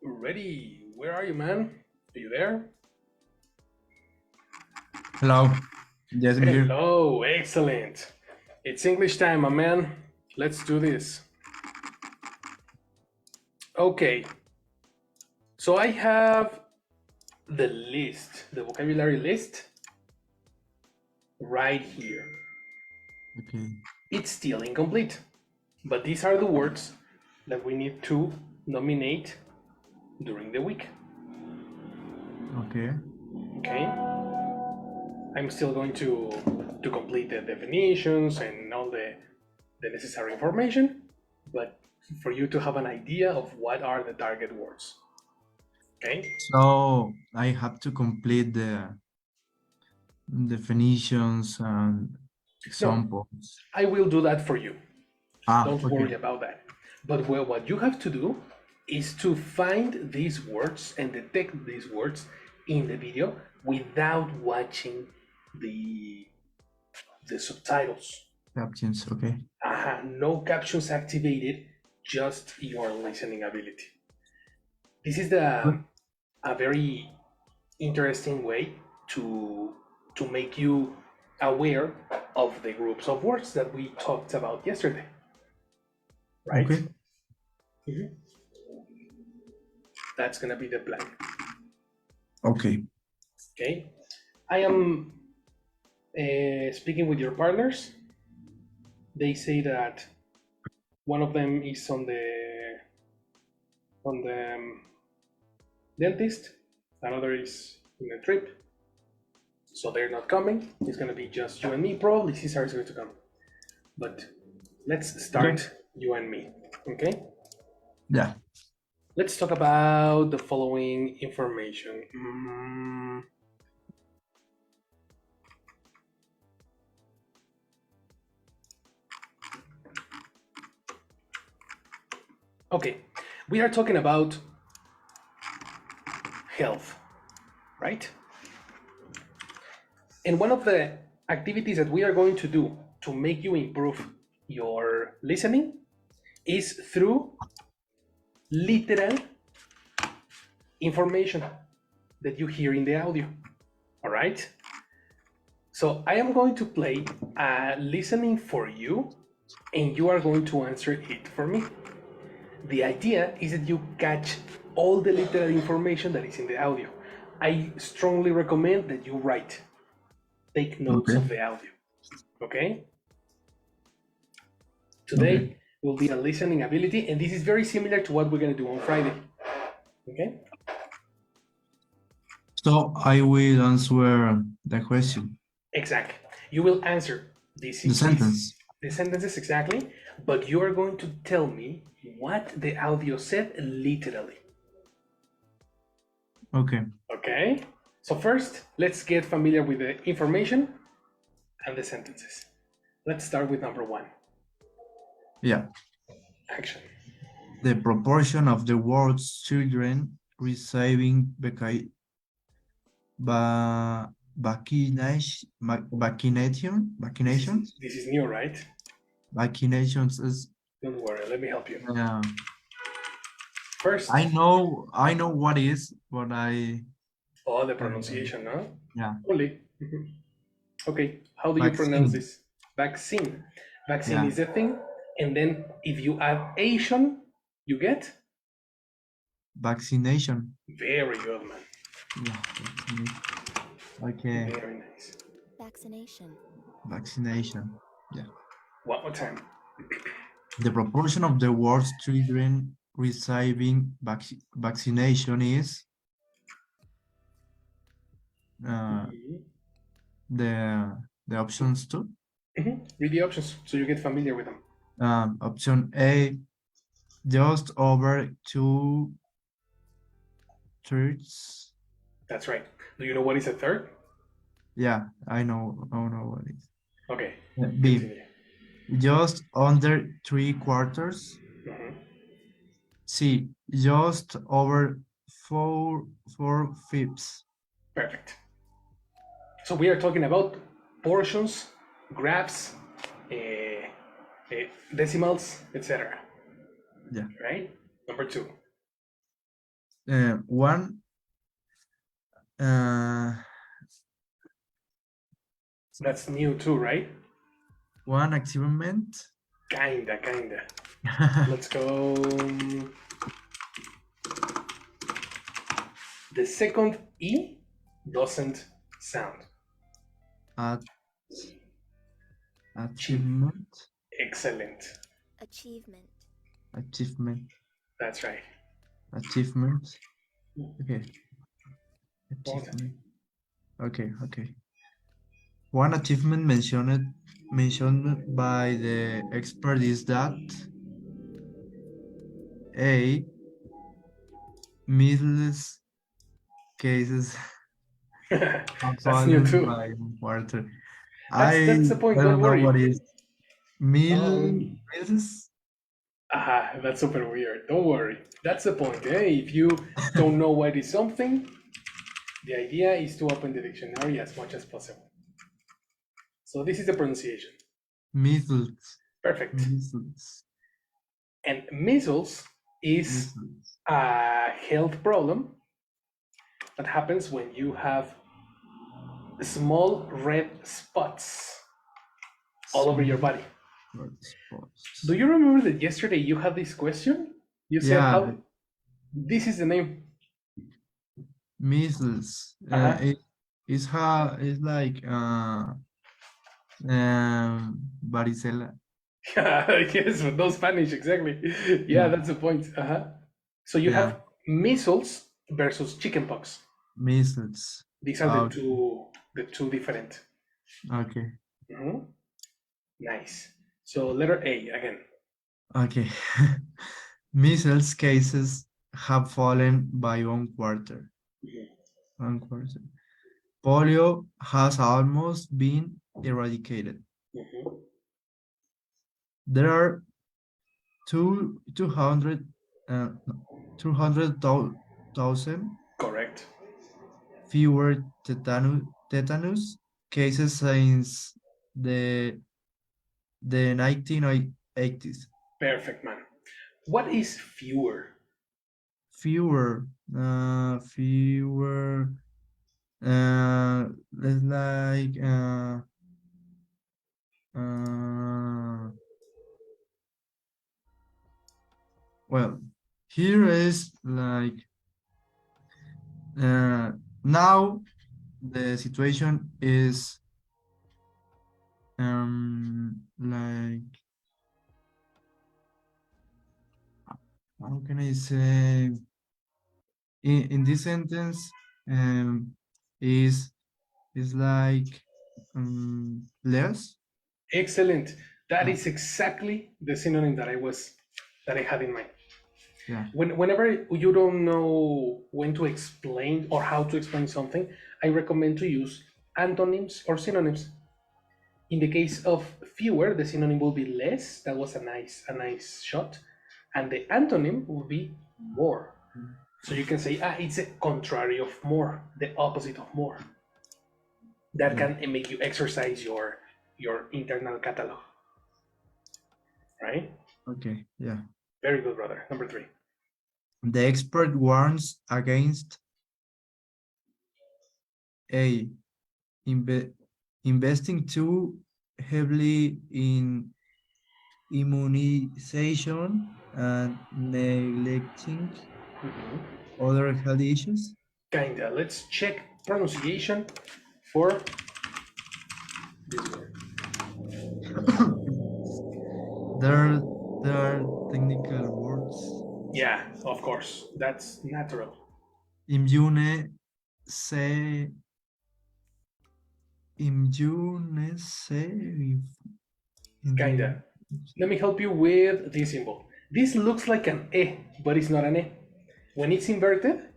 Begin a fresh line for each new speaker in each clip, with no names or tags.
Ready? Where are you, man? Are you there?
Hello. Yes, I'm here.
Hello, excellent. It's English time, my man. Let's do this. Okay, so I have the list, the vocabulary list, right here.
Okay.
It's still incomplete, but these are the words that we need to nominate during the week.
Okay.
Okay? I'm still going to complete the definitions and all the necessary information, but for you to have an idea of what are the target words. Okay?
So I have to complete the definitions and examples.
I will do that for you. Don't
Okay.
worry about that. But what you have to do is to find these words and detect these words in the video without watching the subtitles.
Captions, okay.
No captions activated, just your listening ability. This is a very interesting way to make you aware of the groups of words that we talked about yesterday. Right?
Okay.
Mm-hmm. That's gonna be the plan.
Okay.
Okay. I am speaking with your partners. They say that one of them is on the on the dentist. Another is in a trip, so they're not coming. It's gonna be just you and me. Probably Cesar is going to come, but let's start you and me. Okay.
Yeah.
Let's talk about the following information. Okay, we are talking about health, right? And one of the activities that we are going to do to make you improve your listening is through literal information that you hear in the audio. All right? So I am going to play listening for you, and you are going to answer it for me. The idea is that you catch all the literal information that is in the audio. I strongly recommend that you write, take notes
Okay.
of the audio. Okay?
Okay.
Today will be a listening ability, and this is very similar to what we're going to do on Friday. Okay?
So I will answer the question.
Exactly. You will answer
The sentence.
the sentences exactly, but you are going to tell me what the audio said literally.
Okay.
Okay? So first, let's get familiar with the information and the sentences. Let's start with number one.
Yeah.
Action.
The proportion of the world's children receiving vaccinations.
This is new, right?
Vaccinations is
Don't worry, let me help you. First,
I know what is, but I
oh, the pronunciation, no?
yeah.
Only. Okay, how do you pronounce
Vaccine.
this? Vaccine. Vaccine
Yeah.
is the thing, and then if you add Asian, you get
Vaccination.
very good, man.
Yeah. Okay.
Very nice.
Vaccination.
Vaccination. Yeah.
One more time.
The proportion of the world's children receiving vaccination is the options too.
Read the options so you get familiar with them.
Option A, just over 2/3.
That's right. Do you know what is a third?
Yeah, I know what it is.
Okay.
B,
Continue.
just under 3/4. C, just over 4/5.
Perfect. So we are talking about portions, graphs, decimals, etc.
Yeah.
Right? Number two.
One.
That's new too, right?
One achievement.
Kinda. Let's go. The second E doesn't sound.
Achievement.
Excellent.
Achievement.
Achievement.
That's right.
Achievement. Okay. Achievement. Okay. One achievement mentioned by the expert is that A, middle cases
That's new too.
by water.
That's the point. Don't
don't know
worry.
what is mills.
That's super weird. Don't worry. That's the point. If you don't know what is something, the idea is to open the dictionary as much as possible. So this is the pronunciation.
Measles.
Perfect.
Measles.
And measles is a health problem that happens when you have small red spots all over your body. Do you remember that yesterday you had this question? You said, how? This is the name.
Measles. It's like varicella.
Yes, but no Spanish, exactly. Yeah, that's the point. So you
Yeah.
have measles versus chickenpox.
Measles.
These are the two different.
Okay.
Mhm. Nice. So letter A again.
Okay. Measles cases have fallen by 1/4.
Mhm.
1/4. Polio has almost been eradicated.
Mhm.
There are 200 200,000
Correct.
fewer tetanus cases since the the 1980s.
Perfect, man. What is fewer?
Fewer, let's like, uh, well, here is like, uh, now the situation is, like, how can I say, in this sentence, um, is is like, less.
Excellent. That
Yeah,
is exactly the synonym that I had in mind.
yeah,
Whenever you don't know when to explain or how to explain something, I recommend to use antonyms or synonyms. In the case of fewer, the synonym will be less. That was a nice shot, and the antonym will be more. So you can say, it's a contrary of more, the opposite of more. That
yeah.
can make you exercise your internal catalog, right?
Okay, yeah.
Very good, brother. Number three.
The expert warns against a inve- investing too heavily in immunization and neglecting
Mhm.
other health issues.
Kinda. Let's check pronunciation for this word.
there, there are technical words.
Yeah, of course. That's natural.
Immune, say, immune, say,
Kinda. Let me help you with this symbol. This looks like an E, but it's not an E. When it's inverted,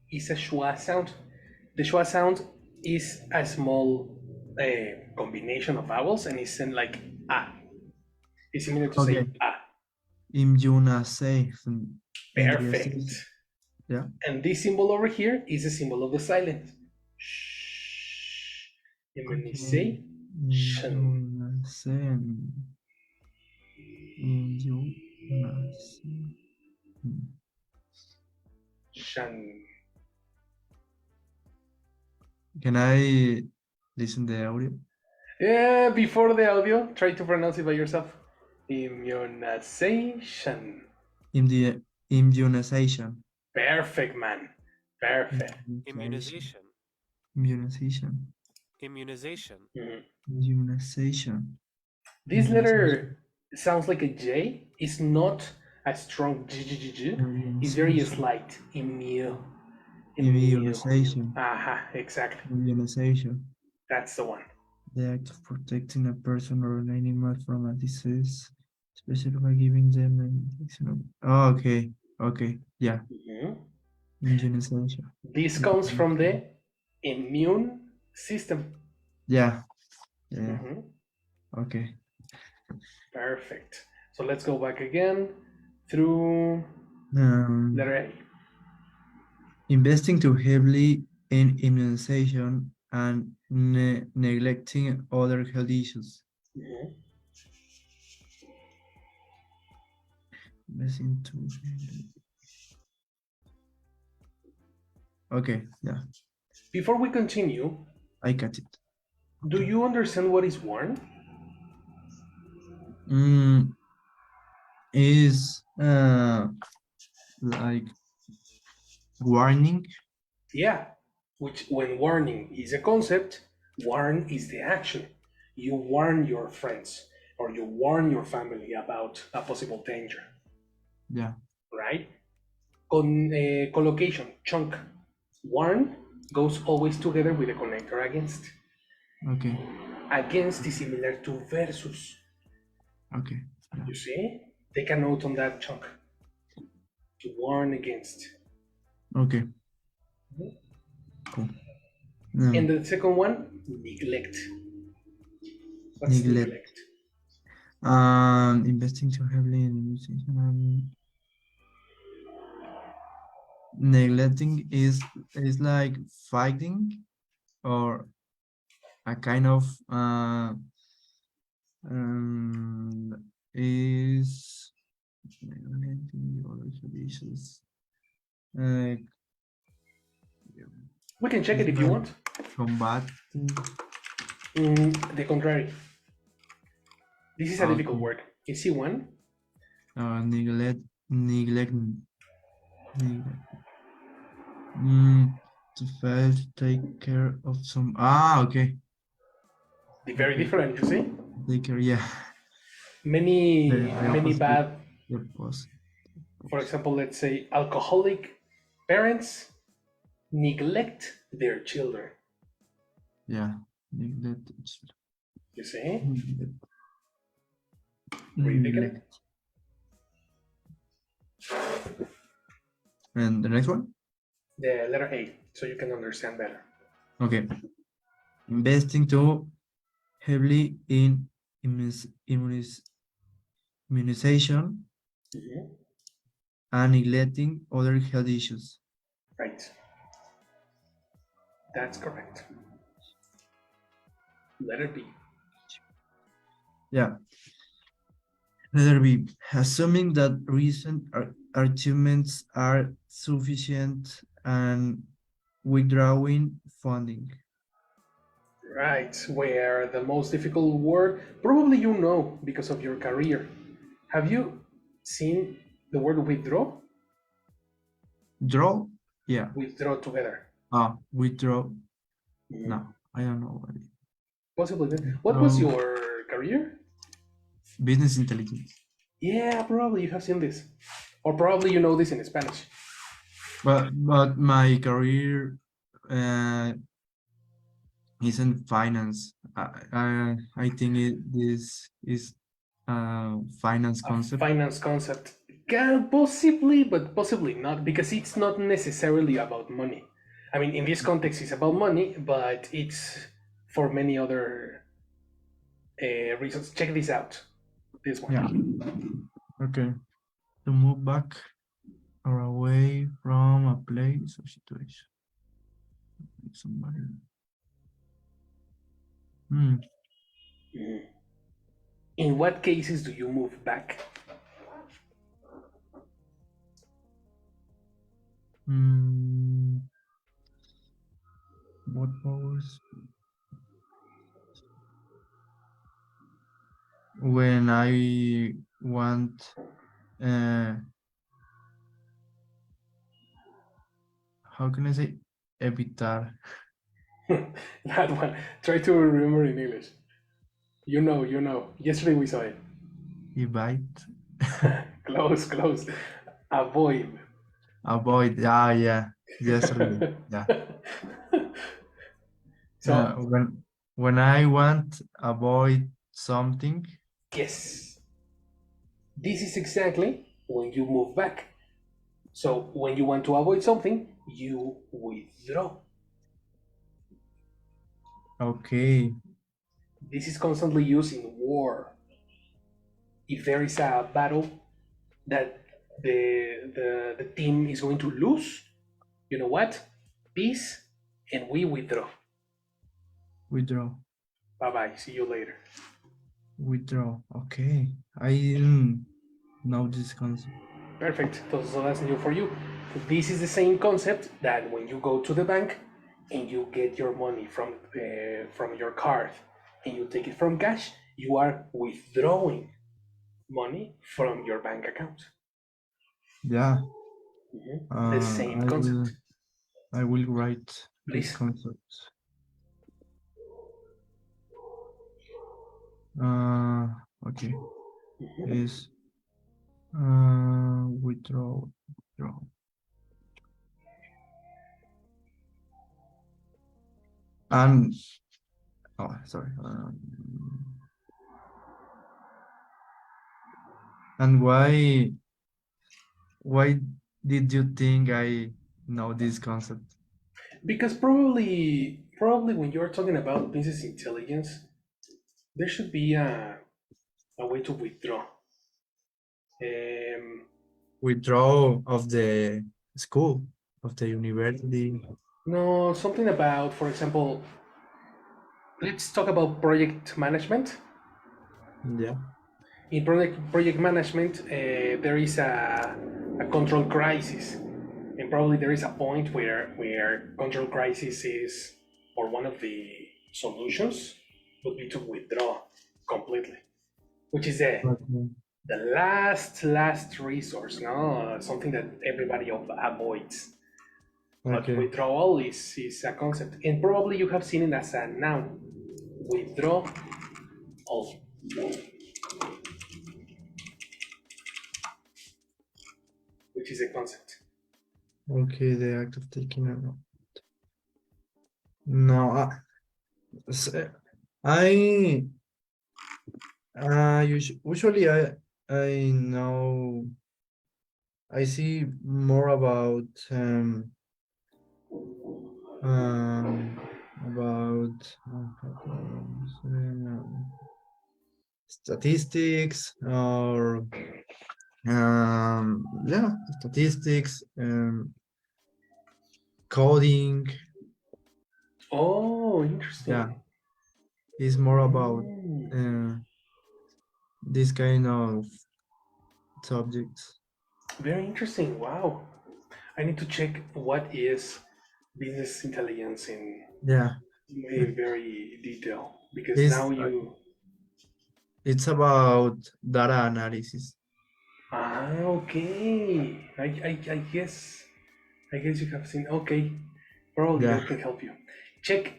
it's a schwa sound. The schwa sound is a small combination of vowels and it's in like a. It's similar to say
Okay,
a.
immunization.
Perfect.
Immunization. Yeah.
And this symbol over here is a symbol of the silent. Shh.
Okay.
Immunization.
Immunization. Immunization.
Shan.
Can I listen the audio?
Yeah, before the audio, try to pronounce it by yourself. Immunization.
In the immunization.
Perfect, man. Perfect.
Immunization.
Immunization.
Immunization.
Immunization.
Mhm.
Immunization.
This
Immunization.
letter sounds like a J. It's not a strong G, G, G, G. It's very
Immunization.
slight. Immune. Immune.
Immunization.
Aha, exactly.
Immunization.
That's the one.
The act of protecting a person or an animal from a disease, especially by giving them an injection. Oh, okay. Okay. Yeah.
Mhm.
Immunization.
This comes from the immune system.
Yeah. Yeah.
Mhm.
Okay.
Perfect. So let's go back again through
Um,
letter A.
investing too heavily in immunization and neglecting other health issues.
Mhm.
Investing too heavily. Okay, yeah,
Before we continue,
I got it.
do
Okay.
you understand what is warn?
Mm, is like warning.
Yeah, which when warning is a concept, warn is the action. You warn your friends or you warn your family about a possible danger,
Yeah.
right? Collocation, chunk. Warn goes always together with the connector against.
Okay.
Against is similar to versus.
Okay. Yeah.
You see? Take a note on that chunk. To warn against.
Okay. Cool.
And the second one, neglect. What's
Neglect.
neglect?
Investing too heavily in musician. Neglecting is like fighting or a kind of is neglecting the other traditions. Like
We can check
it's
it if you
like
want.
combating.
The contrary. This is a difficult
Okay.
word. You see one?
Neglect. To fail to take care of some. Okay.
Very
Okay.
different, you see?
Take care. Yeah.
Many,
The
many
opposite.
bad,
The opposite.
for example, let's say alcoholic parents neglect their children.
Yeah. Neglect.
You see?
Neglect.
Read again.
Neglect. And the next one?
The letter A, so you can understand better.
Okay. Investing too heavily in immunization and neglecting other health issues.
Right. That's correct. Letter B.
Yeah. Letter B. Assuming that recent achievements are sufficient and withdrawing funding.
Right, where the most difficult word, probably you know because of your career. Have you seen the word withdraw?
Draw? Yeah.
Withdraw together.
Withdraw. No, I don't know what it is.
Possibly. What was
Withdraw.
your career?
Business intelligence.
Yeah, probably you have seen this. Or probably you know this in Spanish.
But my career uh, isn't finance. I think this is finance
A
concept.
finance concept. Can possibly, but possibly not, because it's not necessarily about money. I mean, in this context, it's about money, but it's for many other reasons. Check this out. This one.
Yeah. Okay. To move back or away from a place or situation. Somebody.
Mhm. In what cases do you move back?
What powers? When I want how can I say evitar?
That one. Try to remember in English. You know, you know. Yesterday we saw it.
Evite.
Close, close. Avoid.
Avoid. Yeah. Yesterday. Yeah.
So,
When I want avoid something.
yes, this is exactly when you move back. So, when you want to avoid something, you withdraw.
Okay.
This is constantly used in war. If there is a battle that the team is going to lose, you know what? Peace, and we withdraw.
Withdraw.
Bye bye. See you later.
Withdraw. Okay. I didn't know this concept.
Perfect. So that's new for you. This is the same concept that when you go to the bank and you get your money from your card and you take it from cash, you are withdrawing money from your bank account.
Yeah.
The same concept.
I will write this
Please.
concept. Okay. Is withdraw. And oh, sorry. And why did you think I know this concept?
Because probably when you're talking about business intelligence, there should be a way to withdraw. Um,
Withdraw of the school, of the university.
no, something about, for example, let's talk about project management.
Yeah.
In project management, there is a control crisis, and probably there is a point where control crisis is, or one of the solutions would be to withdraw completely, which is
Okay.
the last resource, no, something that everybody avoids. But
Okay.
withdrawal is a concept, and probably you have seen it as a noun. Withdraw all, which is a concept.
Okay. The act of taking a note. No, s- I usually I know I see more um about statistics or yeah, statistics, coding.
Oh,
Yeah,
interesting.
it's more about
Mm,
uh, this kind of subjects.
very interesting. Wow. I need to check what is business intelligence
Yeah,
in very detail because now
it's
you.
it's about data analysis.
Okay. I guess you have seen. Okay, probably I
Yeah,
can help you. Check.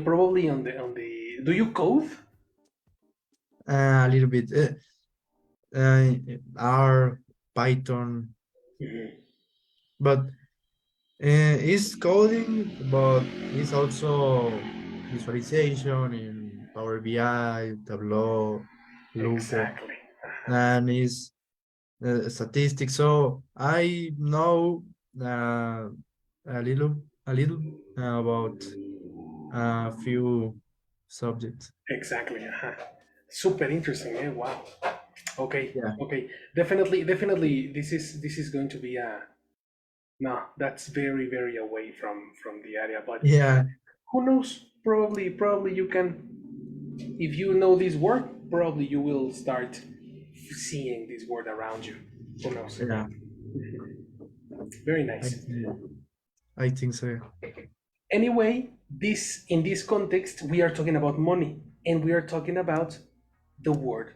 Probably on the. Do you code?
a little bit. R, Python,
Mhm.
but it's coding, but it's also visualization in Power BI, Tableau, Looker,
Exactly.
and is statistics. So I know uh, a little about a few subjects.
Exactly. Super interesting. Wow. Okay.
Yeah,
Okay. Definitely. This is going to be a. No, that's very away from the area. But
yeah,
who knows? Probably you can. If you know this word, probably you will start seeing this word around you. Who knows?
yeah.
Very
I
nice.
think, I think so.
Anyway, this in this context, we are talking about money, and we are talking about the word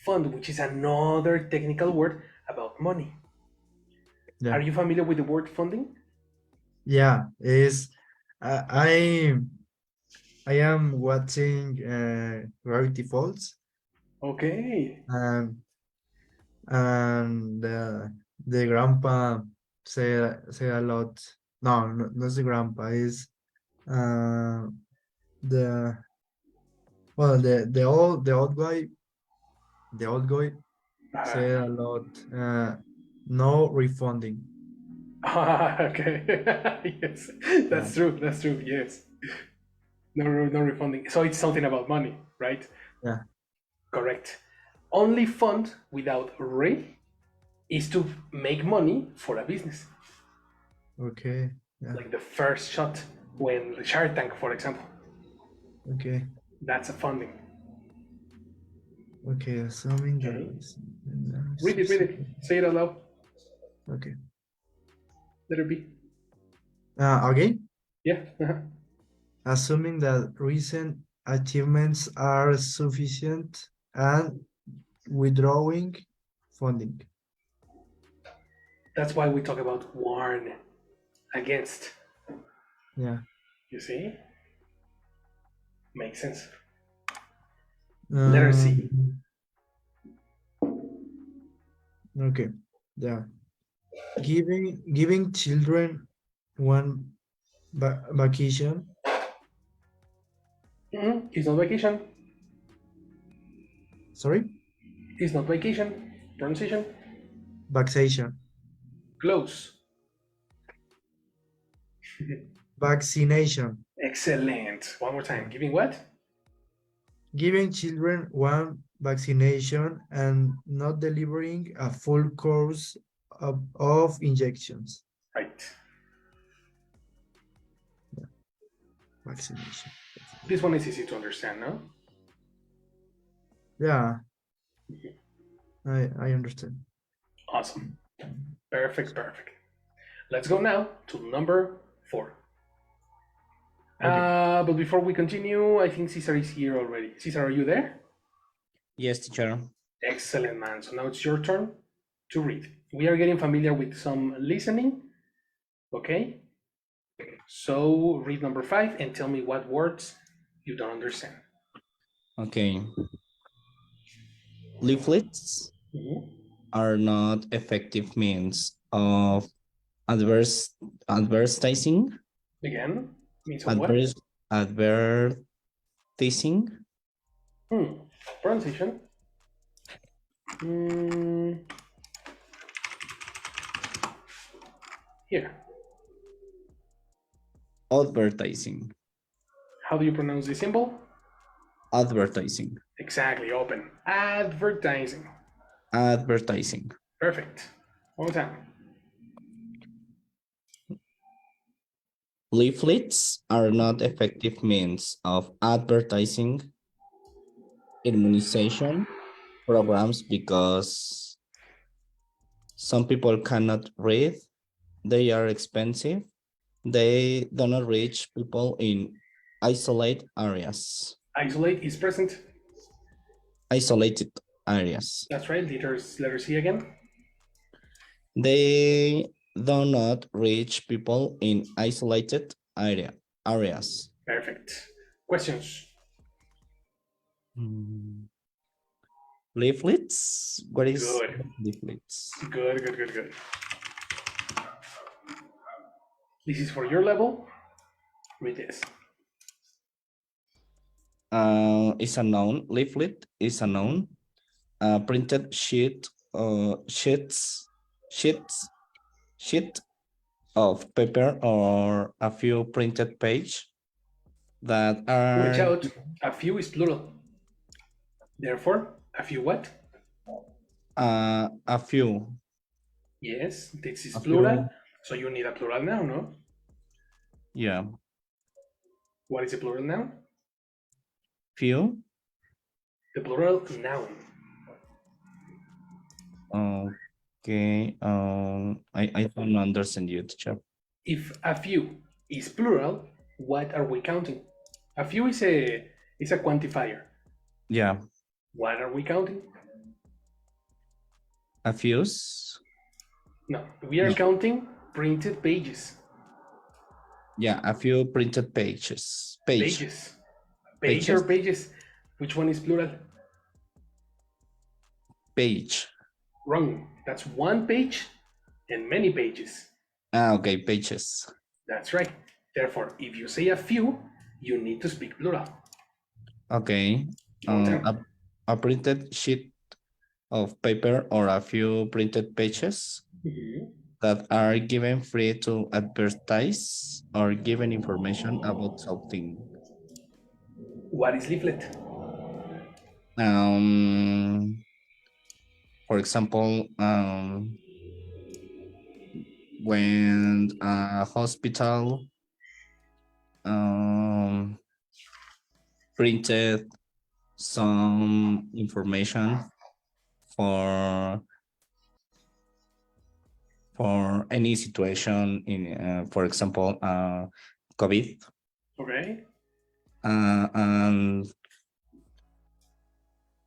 fund, which is another technical word about money. Are
Yeah,
you familiar with the word funding?
yeah. Is I I am watching Gravity Falls,
Okay.
and the grandpa say a lot. No, no, not the grandpa. Is uh, the well the old guy
Uh,
say a lot. No refunding.
okay. Yes,
Yeah,
that's true. That's true. Yes. No refunding. So it's something about money, right?
yeah.
Correct. Only fund without re is to make money for a business.
Okay. Yeah.
Like the first shot when the Shark Tank, for example,
Okay.
that's a funding.
Okay. Assuming the
Okay. Read
resources.
it. Say it aloud.
Okay.
Let it be.
Again,
Yeah.
assuming that recent achievements are sufficient and withdrawing funding.
That's why we talk about warn against.
Yeah.
You see? Makes sense. Letter C.
Um, okay. Yeah. Giving children one vacation
It's not vacation.
Sorry?
It's not vacation. Pronunciation.
Vaccination.
Close.
Vaccination.
Excellent. One more time. Giving what?
Giving children one vaccination and not delivering a full course of injections.
Right.
Vaccination.
This one is easy to understand, no?
Yeah, I understand.
Awesome. Perfect, perfect. Let's go now to number 4.
Okay.
But before we continue, I think Cesar is here already. Cesar, are you there?
Yes, teacher.
Excellent, man. So now it's your turn to read. We are getting familiar with some listening. Okay? So read number 5 and tell me what words you don't understand.
Okay. Leaflets are not effective means of advertising.
Again, means of what?
Advertising.
Pronunciation. Here.
Advertising.
How do you pronounce the symbol?
Advertising.
Exactly, open. Advertising.
Advertising.
Perfect. One more time.
Leaflets are not effective means of advertising immunization programs because some people cannot read. They are expensive. They do not reach people in isolated areas.
Isolate is present.
Isolated areas.
That's right. Letter C again.
They do not reach people in isolated areas.
Perfect. Questions?
Leaflets? What is
Good.
leaflets?
Good. This is for your level. Read this.
Is a noun. Leaflet is a noun. Printed sheet of paper or a few printed page that are...
Watch out. A few is plural. Therefore, a few what?
A few.
Yes, this is
A
plural.
few.
So you need a plural noun, no?
Yeah.
What is a plural noun?
Few.
The plural noun.
Okay. I don't understand you, teacher.
If a few is plural, what are we counting? A few is a quantifier.
Yeah.
What are we counting?
A fuse.
No, we are counting printed pages.
Yeah, a few printed pages.
Pages. Page or pages? Which one is plural?
Page.
Wrong. That's one page and many pages.
Okay, pages.
That's right. Therefore, if you say a few, you need to speak plural.
Okay. A printed sheet of paper or a few printed pages that are given free to advertise or given information about something.
What is leaflet?
For example, when a hospital printed some information for any situation in, for example, COVID.
Okay.
And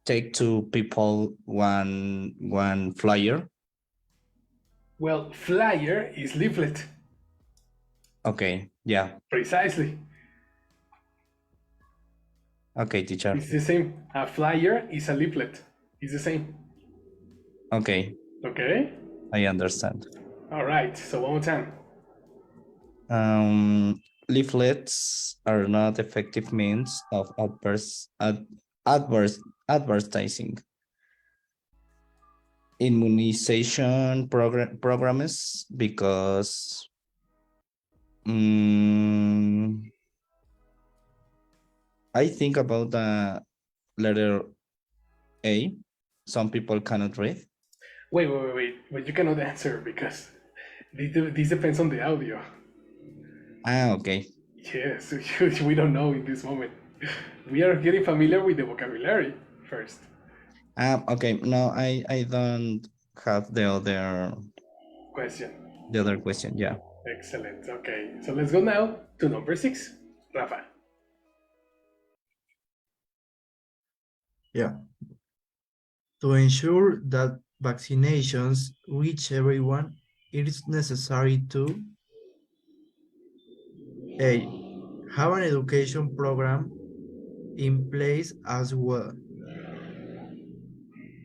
take to people one flyer.
Well, flyer is leaflet.
Okay, yeah.
Precisely.
Okay, teacher.
It's the same. A flyer is a leaflet. It's the same.
Okay.
Okay.
I understand.
All right. So one more time.
leaflets are not effective means of advertising. Immunization programs because I think about the letter A. Some people cannot read.
Wait. You cannot answer because this depends on the audio.
Okay.
Yes, we don't know in this moment. We are getting familiar with the vocabulary first.
Okay. No, I don't have
Question.
the other question. Yeah.
Excellent. Okay, so let's go now to number 6. Rafa.
Yeah. To ensure that vaccinations reach everyone, it is necessary to A. Have an education program in place as well.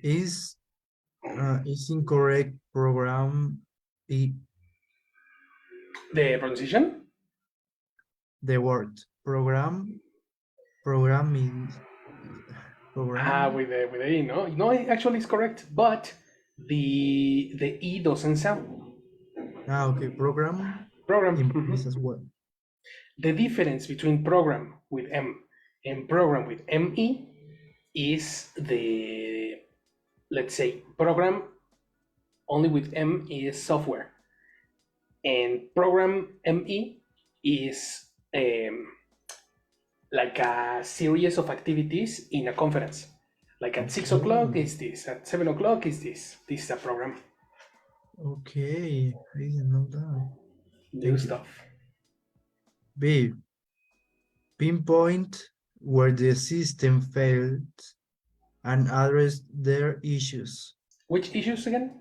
Is incorrect program the
The pronunciation?
word program is program?
With the E, no? No, it actually is correct, but the E doesn't sound.
Okay, program
Program.
in place as well.
The difference between program with M and program with ME is let's say, program only with M is software, and program ME is like a series of activities in a conference. Like at 6 o'clock is this, at 7 o'clock is this. This is a program.
Okay, I didn't know that.
New
Thank you.
stuff.
B. Pinpoint where the system failed and address their issues.
Which issues again?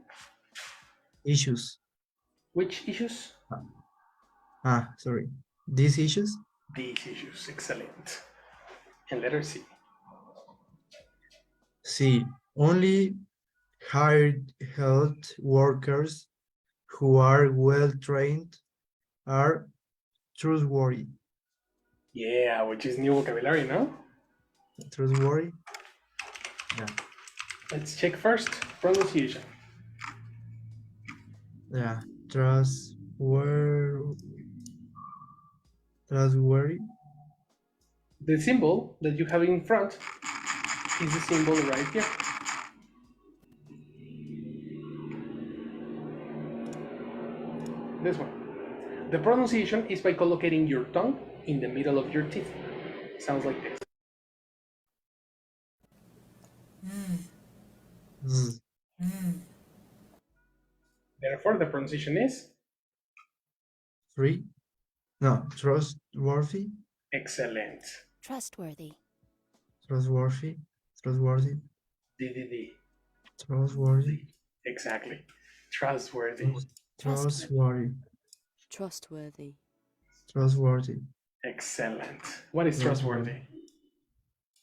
Issues.
Which issues?
Sorry. These issues?
These issues. Excellent. And letter C.
C. Only hired health workers who are well trained are trustworthy.
Yeah, which is new vocabulary, no?
Trustworthy? Yeah.
Let's check first pronunciation.
Yeah. Trustworthy.
The symbol that you have in front is the symbol right here. This one. The pronunciation is by collocating your tongue in the middle of your teeth. Sounds like this.
Z.
Therefore, the pronunciation is
3. No, trustworthy.
excellent.
Trustworthy.
Trustworthy. Trustworthy.
DDD.
Trustworthy.
Exactly. Trustworthy.
Trustworthy.
Trustworthy.
Trustworthy.
Excellent. What is trustworthy?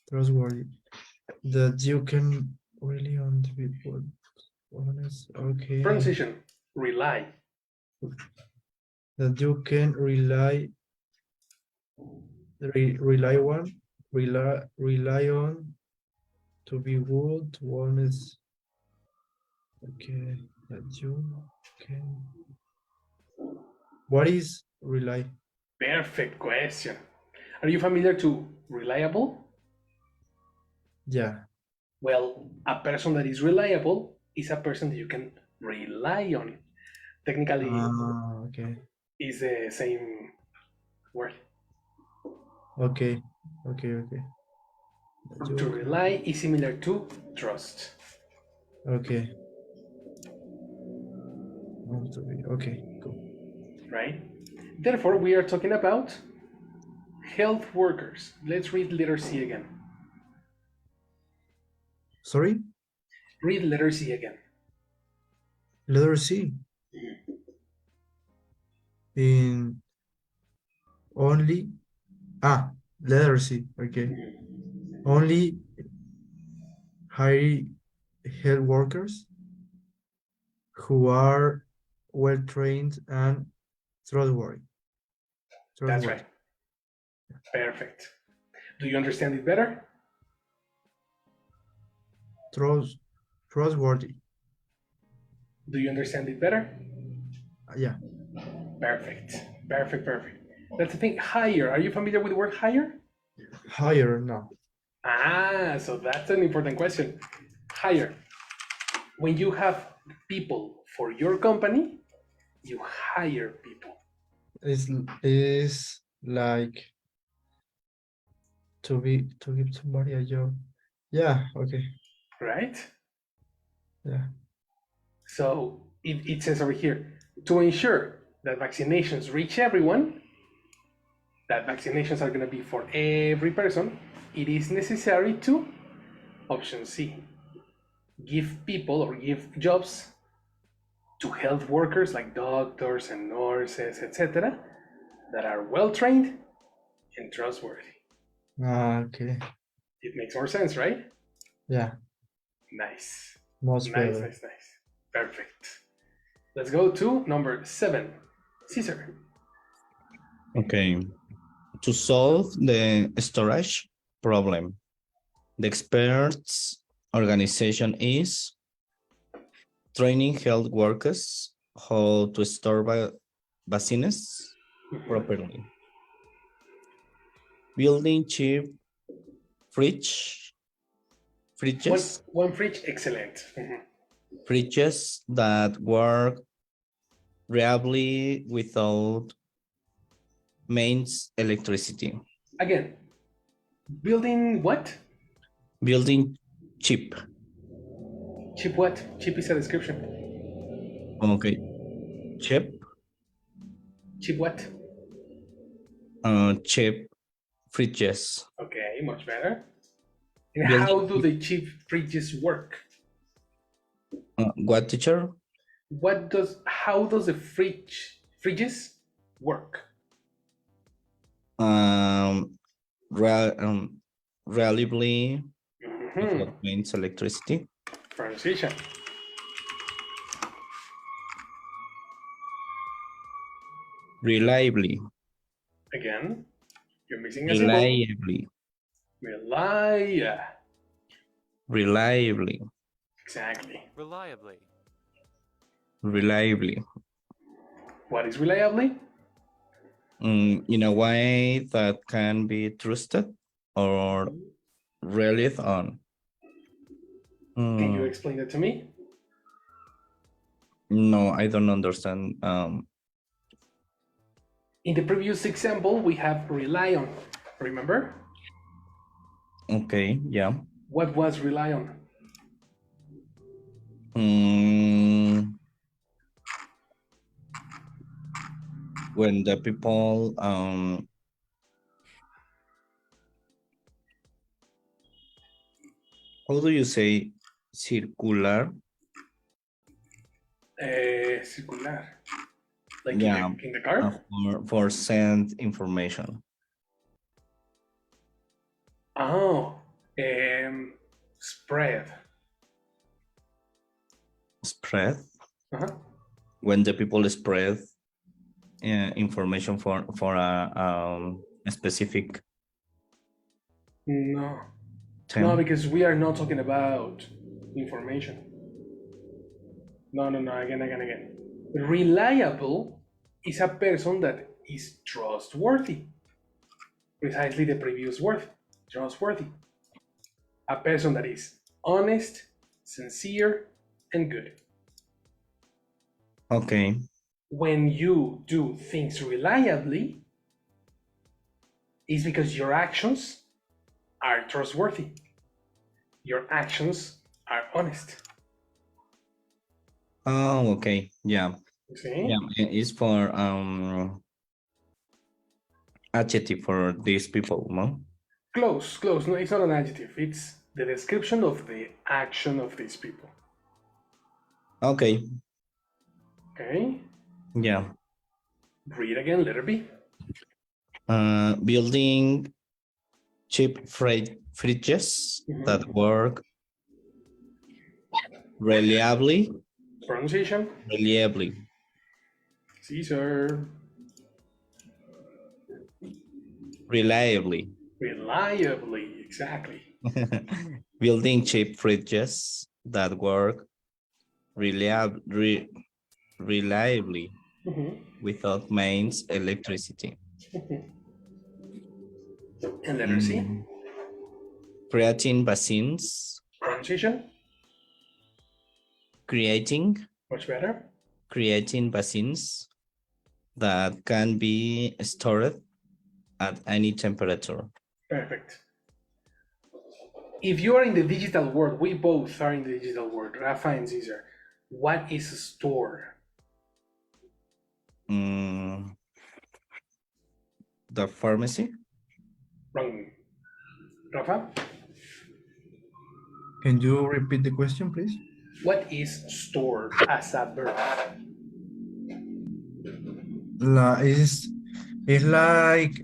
Trustworthy. That you can rely on the people. Honest. Okay.
Pronunciation. Rely.
That you can rely on to be good, to honest. Okay. That you can. What is rely?
Perfect question. Are you familiar to reliable?
Yeah.
Well, a person that is reliable is a person that you can rely on. Technically,
Okay.
is the same word.
Okay.
To rely is similar to trust.
Okay. Okay, cool.
Right? Therefore, we are talking about health workers. Let's read letter C again.
Sorry?
Read letter C again.
Letter C. In only letter C. Okay. Only hire health workers who are well trained and trustworthy.
That's
Trustworthy.
right. Perfect. Do you understand it better?
Trustworthy.
Do you understand it better?
Yeah.
Perfect. Perfect, perfect. That's the thing. Hire. Are you familiar with the word hire?
Higher, no.
So that's an important question. Hire. When you have people for your company, you hire people,
Is like to give somebody a job. Yeah, okay.
right?
Yeah.
So it says over here, to ensure that vaccinations reach everyone, that vaccinations are going to be for every person, it is necessary to, option C, give people or give jobs to health workers like doctors and nurses, etc., that are well trained and trustworthy.
Okay.
It makes more sense, right?
Yeah.
Nice.
Most
Nice,
better.
nice, nice. Perfect. Let's go to number 7. Caesar.
Okay. To solve the storage problem, the experts organization is training health workers how to store vaccines properly, building cheap fridge fridges
One fridge, excellent.
fridges that work reliably without mains electricity,
Again, building what?
building cheap.
Cheap what? Cheap is a description.
Okay, cheap
Cheap what?
cheap fridges.
Okay, much better. And how
Building
do the cheap fridges work?
what teacher?
How does the fridges work?
Real, reliably without
Mhm.
mains electricity.
Pronunciation.
Reliably.
Again, you're missing a syllable.
Reliably.
Rely.
Reliably.
Exactly.
Reliably.
Reliably.
What is reliably?
In a way that can be trusted or relied on.
Can you explain that to me?
No, I don't understand.
In the previous example, we have rely on. Remember?
Okay, yeah.
What was rely on?
When the people how do you say circular?
Circular. Like
Yeah,
in the card?
for send information.
Oh, spread.
Spread.
Uh-huh.
When the people spread information for a specific
No.
term.
No, because we are not talking about information. No, again. Reliable is a person that is trustworthy. Precisely the previous word, trustworthy. A person that is honest, sincere, and good.
Okay.
When you do things reliably, it's because your actions are trustworthy. Your actions are honest.
Oh, okay. Yeah.
See?
Yeah. It's for adjective for these people, no?
Close. No, it's not an adjective. It's the description of the action of these people.
Okay.
Okay?
Yeah.
Read again, letter B.
Building cheap fridges that work reliably.
Pronunciation.
Reliably.
Caesar.
Reliably.
Reliably, exactly.
Building cheap fridges that work reliably
Mhm,
without mains electricity.
mhm. And letter C,
Mm, Creating basins,
pronunciation,
creating
much better.
creating basins that can be stored at any temperature.
Perfect. If you are in the digital world, we both are in the digital world, Rafa and Caesar. What is a store?
Mm, the pharmacy?
Wrong. Rafa,
Can you repeat the question, please?
what is store as a verb?
La it's like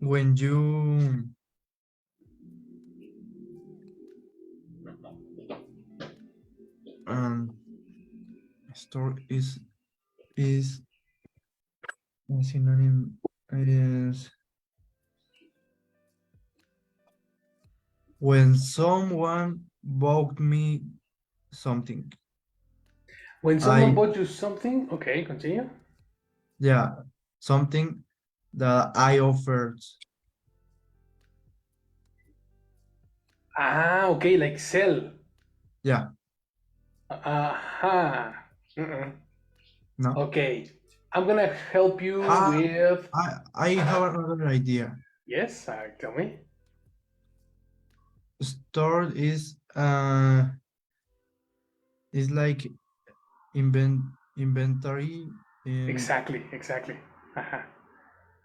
when you um store is a synonym is when someone bought me something.
When someone
I
bought you something, okay, continue.
Yeah, something that I offered.
Ah, okay, like sell.
Yeah,
Aha.
no.
Okay, I'm gonna help you
Ah,
with.
I have another idea.
Yes, tell me.
Store is like inventory.
Exactly, exactly. Aha.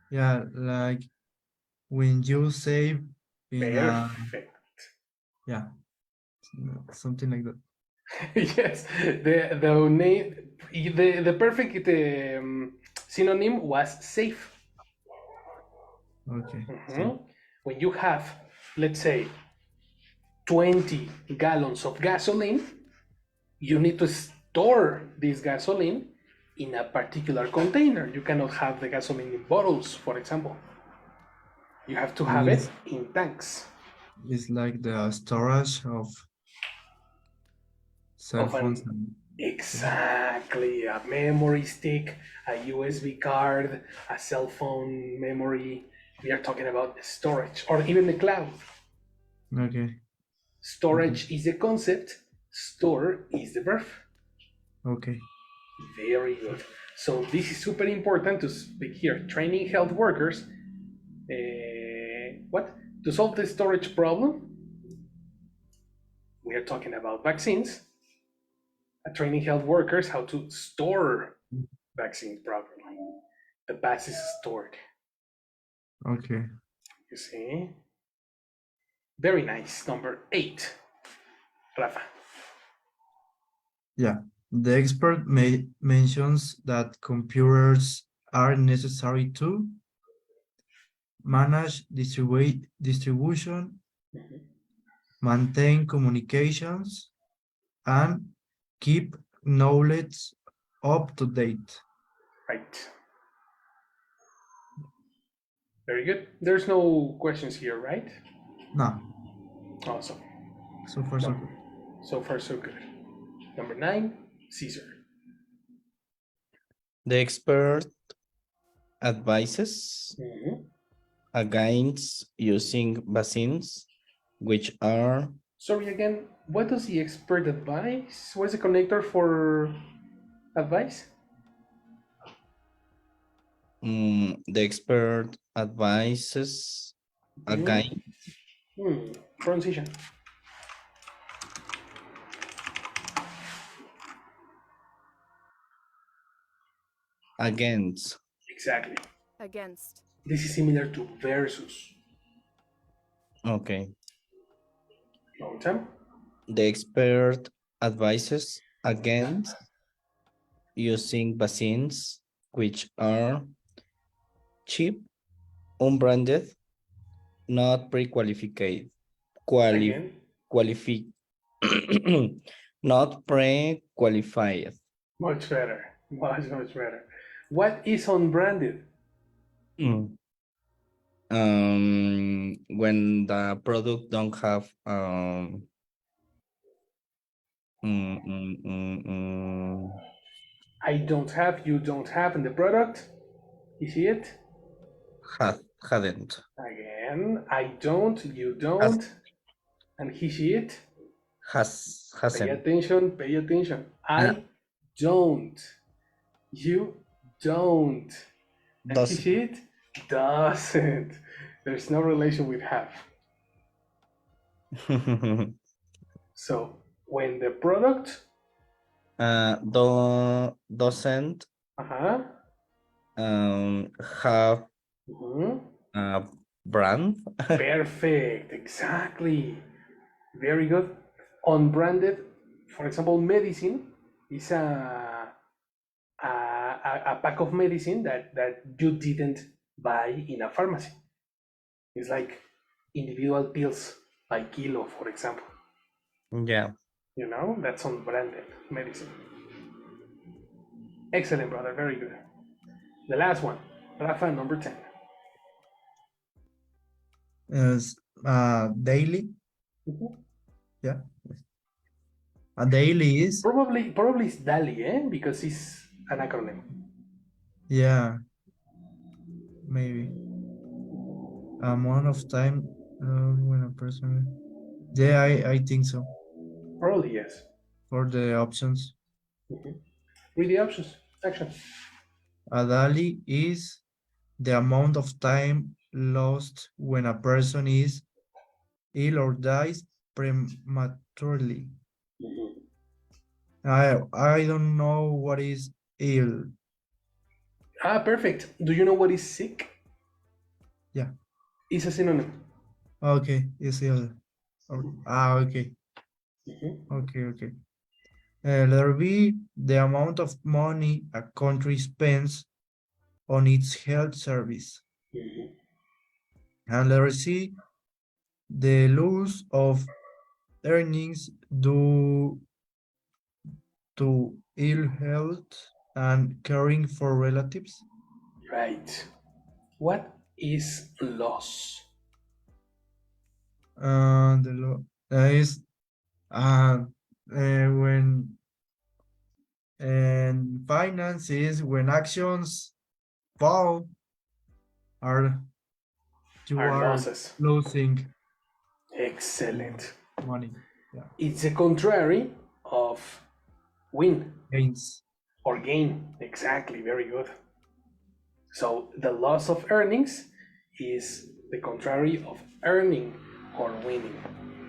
Yeah, like when you save in a
Perfect.
yeah, something like that.
Yes, the name, the perfect synonym was safe.
Okay, see.
Mhm. When you have, let's say, 20 gallons of gasoline, you need to store this gasoline in a particular container. You cannot have the gasoline in bottles, for example. You have to have it
Is
in tanks
is like the storage of cell
of
phones
an
and
exactly a memory stick, a USB card, a cell phone memory. We are talking about storage or even the cloud.
okay, okay,
Storage is the concept, store is the verb.
okay.
Very good. So this is super important to speak here. Training health workers, what? To solve the storage problem, we are talking about vaccines. Training health workers how to store vaccines properly. The bus is stored.
Okay.
You see? Very nice. Number 8. Rafa.
Yeah, the expert mentions that computers are necessary to manage distribution,
Mhm.
maintain communications, and keep knowledge up to date.
Right. Very good. There's no questions here, right?
No,
Awesome.
so far so
No.
good.
So far, so good. Number 9, Caesar.
The expert advises
Mhm.
against using vaccines, which are
Sorry again, what does the expert advise? What is the connector for advice?
the expert advises
Mm.
against
Pronunciation.
against.
Exactly.
Against.
This is similar to versus.
Okay.
Long term.
The expert advises against using vaccines, which are cheap, unbranded, not pre-qualified, quali,
Again,
qualifi, not pre-qualified.
much better. Much, much better. What is unbranded?
Mm. When the product don't have mm, mm, mm, mm,
I don't have, you don't have in the product. You see it?
hadn't
Again, I don't, you
has
don't, and he, she, it. Pay
hasn't
attention, pay attention.
uh,
I don't, you don't, and he,
doesn't
she, it doesn't. There's no relation with have. So when the product,
doesn't
uh-huh,
have
mhm,
a brand.
perfect, exactly. Very good. Unbranded, for example, medicine is a pack of medicine that you didn't buy in a pharmacy. It's like individual pills by kilo, for example.
Yeah.
You know, that's unbranded medicine. Excellent, brother. Very good. The last one, Rafa, number 10.
Is daily.
Mhm.
Yeah. A daily is,
Probably it's DALI, because it's an acronym.
yeah, maybe. Amount of time when a person. Yeah, I think so.
Probably yes.
For the options.
Mhm. Read the options. Action.
A daily is the amount of time lost when a person is ill or dies prematurely.
Mhm.
I don't know what is ill.
Ah, perfect. Do you know what is sick?
Yeah.
It's a synonym.
Okay, it's ill. Okay.
Mhm.
Okay. Letter B, the amount of money a country spends on its health service.
Mhm.
And letter C, the loss of earnings due to ill health and caring for relatives.
Right. What is loss?
The is uh, when and finance is when actions fall are you
Are
are
losses.
losing
Excellent.
money. Yeah,
It's the contrary of win
gains.
or gain. Exactly. Very good. So the loss of earnings is the contrary of earning or winning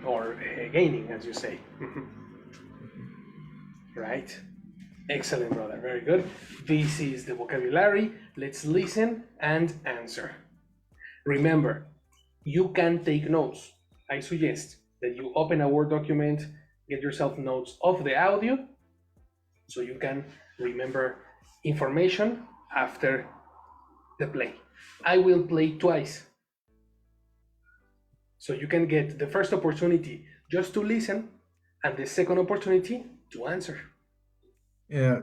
or gaining, as you say. Right? Excellent, brother. Very good. This is the vocabulary. Let's listen and answer. Remember, you can take notes. I suggest that you open a Word document, get yourself notes of the audio so you can remember information after the play. I will play twice. So you can get the first opportunity just to listen and the second opportunity to answer.
Yeah,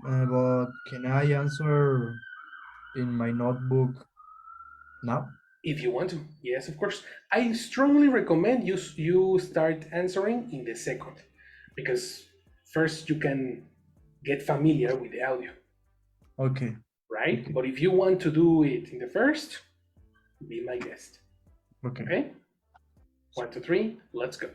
but can I answer in my notebook now?
If you want to, yes, of course. I strongly recommend you start answering in the second because first you can get familiar with the audio,
Okay,
right?
okay,
But if you want to do it in the first, be my guest.
okay.
Okay? 1, 2, 3, let's go.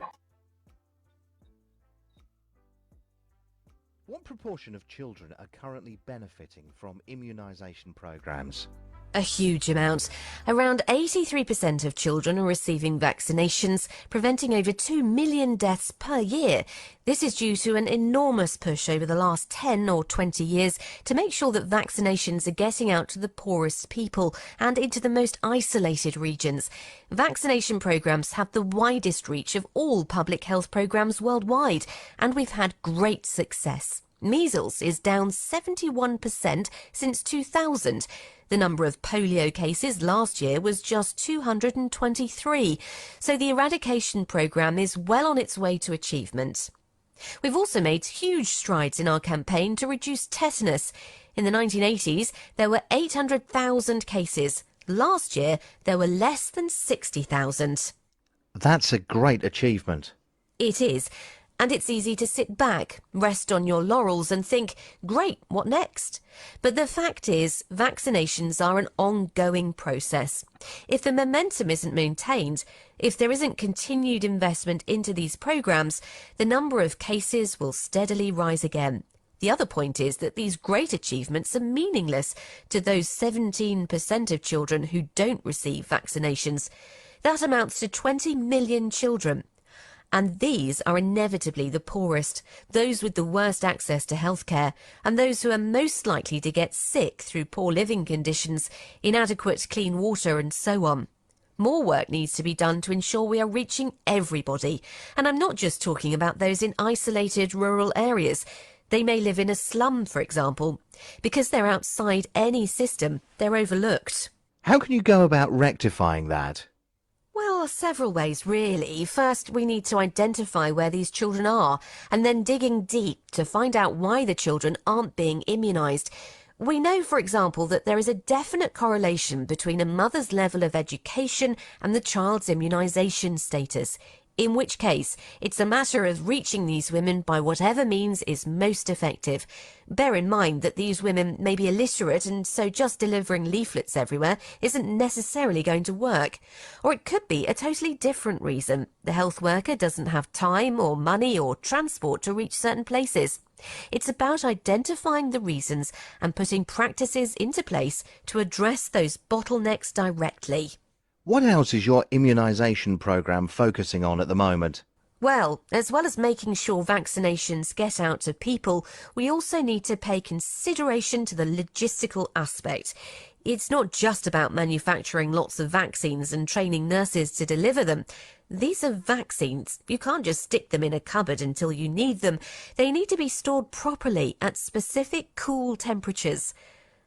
What proportion of children are currently benefiting from immunisation programmes?
A huge amount. Around 83% of children are receiving vaccinations, preventing over 2 million deaths per year. This is due to an enormous push over the last 10 or 20 years to make sure that vaccinations are getting out to the poorest people and into the most isolated regions. Vaccination programmes have the widest reach of all public health programmes worldwide, and we've had great success. Measles is down 71% since 2000. The number of polio cases last year was just 223. So the eradication programme is well on its way to achievement. We've also made huge strides in our campaign to reduce tetanus. In the 1980s, there were 800,000 cases. Last year, there were less than 60,000.
That's a great achievement.
It is. And it's easy to sit back, rest on your laurels and think, great, what next? But the fact is, vaccinations are an ongoing process. If the momentum isn't maintained, if there isn't continued investment into these programs, the number of cases will steadily rise again. The other point is that these great achievements are meaningless to those 17% of children who don't receive vaccinations. That amounts to 20 million children. And these are inevitably the poorest, those with the worst access to healthcare, and those who are most likely to get sick through poor living conditions, inadequate clean water, and so on. More work needs to be done to ensure we are reaching everybody. And I'm not just talking about those in isolated rural areas. They may live in a slum, for example. Because they're outside any system, they're overlooked.
How can you go about rectifying that?
Well, several ways, really. First, we need to identify where these children are, and then digging deep to find out why the children aren't being immunised. We know, for example, that there is a definite correlation between a mother's level of education and the child's immunisation status, in which case it's a matter of reaching these women by whatever means is most effective. Bear in mind that these women may be illiterate, and so just delivering leaflets everywhere isn't necessarily going to work. Or it could be a totally different reason. The health worker doesn't have time or money or transport to reach certain places. It's about identifying the reasons and putting practices into place to address those bottlenecks directly.
What else is your immunisation programme focusing on at the moment?
Well as making sure vaccinations get out to people, we also need to pay consideration to the logistical aspect. It's not just about manufacturing lots of vaccines and training nurses to deliver them. These are vaccines. You can't just stick them in a cupboard until you need them. They need to be stored properly at specific cool temperatures.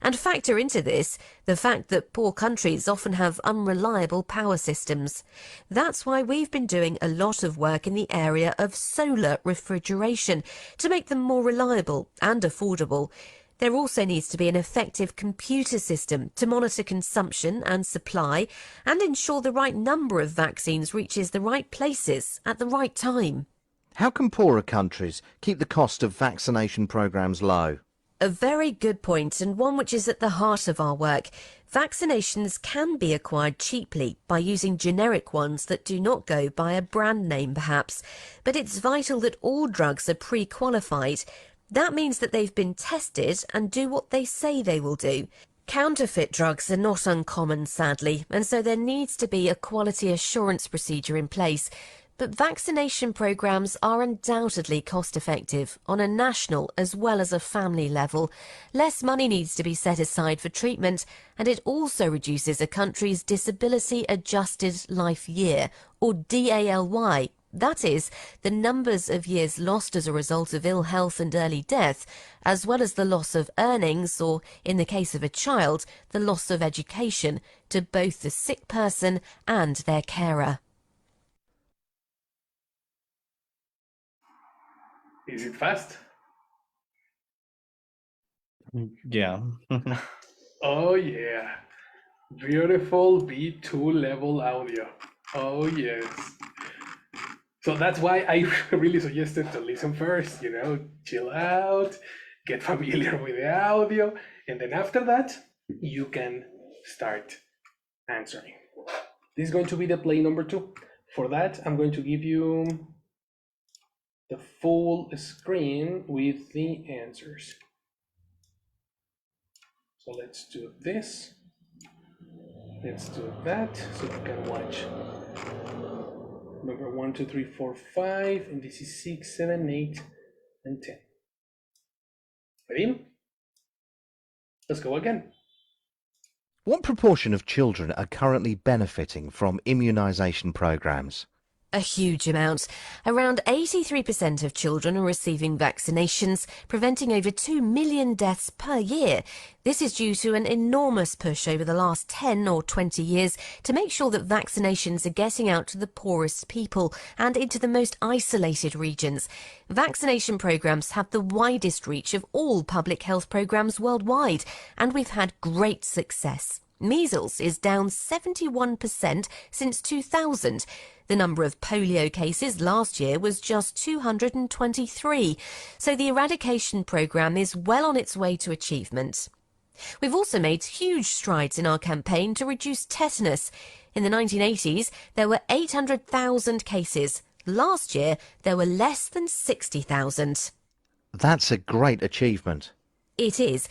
And factor into this the fact that poor countries often have unreliable power systems. That's why we've been doing a lot of work in the area of solar refrigeration to make them more reliable and affordable. There also needs to be an effective computer system to monitor consumption and supply and ensure the right number of vaccines reaches the right places at the right time.
How can poorer countries keep the cost of vaccination programmes low?
A very good point, and one which is at the heart of our work. Vaccinations can be acquired cheaply by using generic ones that do not go by a brand name, perhaps. But it's vital that all drugs are pre-qualified. That means that they've been tested and do what they say they will do. Counterfeit drugs are not uncommon, sadly, and so there needs to be a quality assurance procedure in place. But vaccination programmes are undoubtedly cost-effective on a national as well as a family level. Less money needs to be set aside for treatment, and it also reduces a country's disability adjusted life year, or DALY. That is, the numbers of years lost as a result of ill health and early death, as well as the loss of earnings, or, in the case of a child, the loss of education, to both the sick person and their carer.
Is it fast?
Yeah.
Oh yeah. Beautiful B2 level audio. Oh yes. So that's why I really suggested to listen first, chill out, get familiar with the audio, and then after that, you can start answering. This is going to be the play number 2. For that, I'm going to give you the full screen with the answers. So let's do this. Let's do that so you can watch number 1, 2, 3, 4, 5, and this is 6, 7, 8, and 10. Ready? Let's go again.
What proportion of children are currently benefiting from immunisation programmes?
A huge amount. Around 83% of children are receiving vaccinations, preventing over 2 million deaths per year. This is due to an enormous push over the last 10 or 20 years to make sure that vaccinations are getting out to the poorest people and into the most isolated regions. Vaccination programs have the widest reach of all public health programs worldwide, and we've had great success. Measles is down 71% since 2000. The number of polio cases last year was just 223, so the eradication programme is well on its way to achievement. We've also made huge strides in our campaign to reduce tetanus. In the 1980s, there were 800,000 cases. Last year, there were less than 60,000.
That's a great achievement.
It is.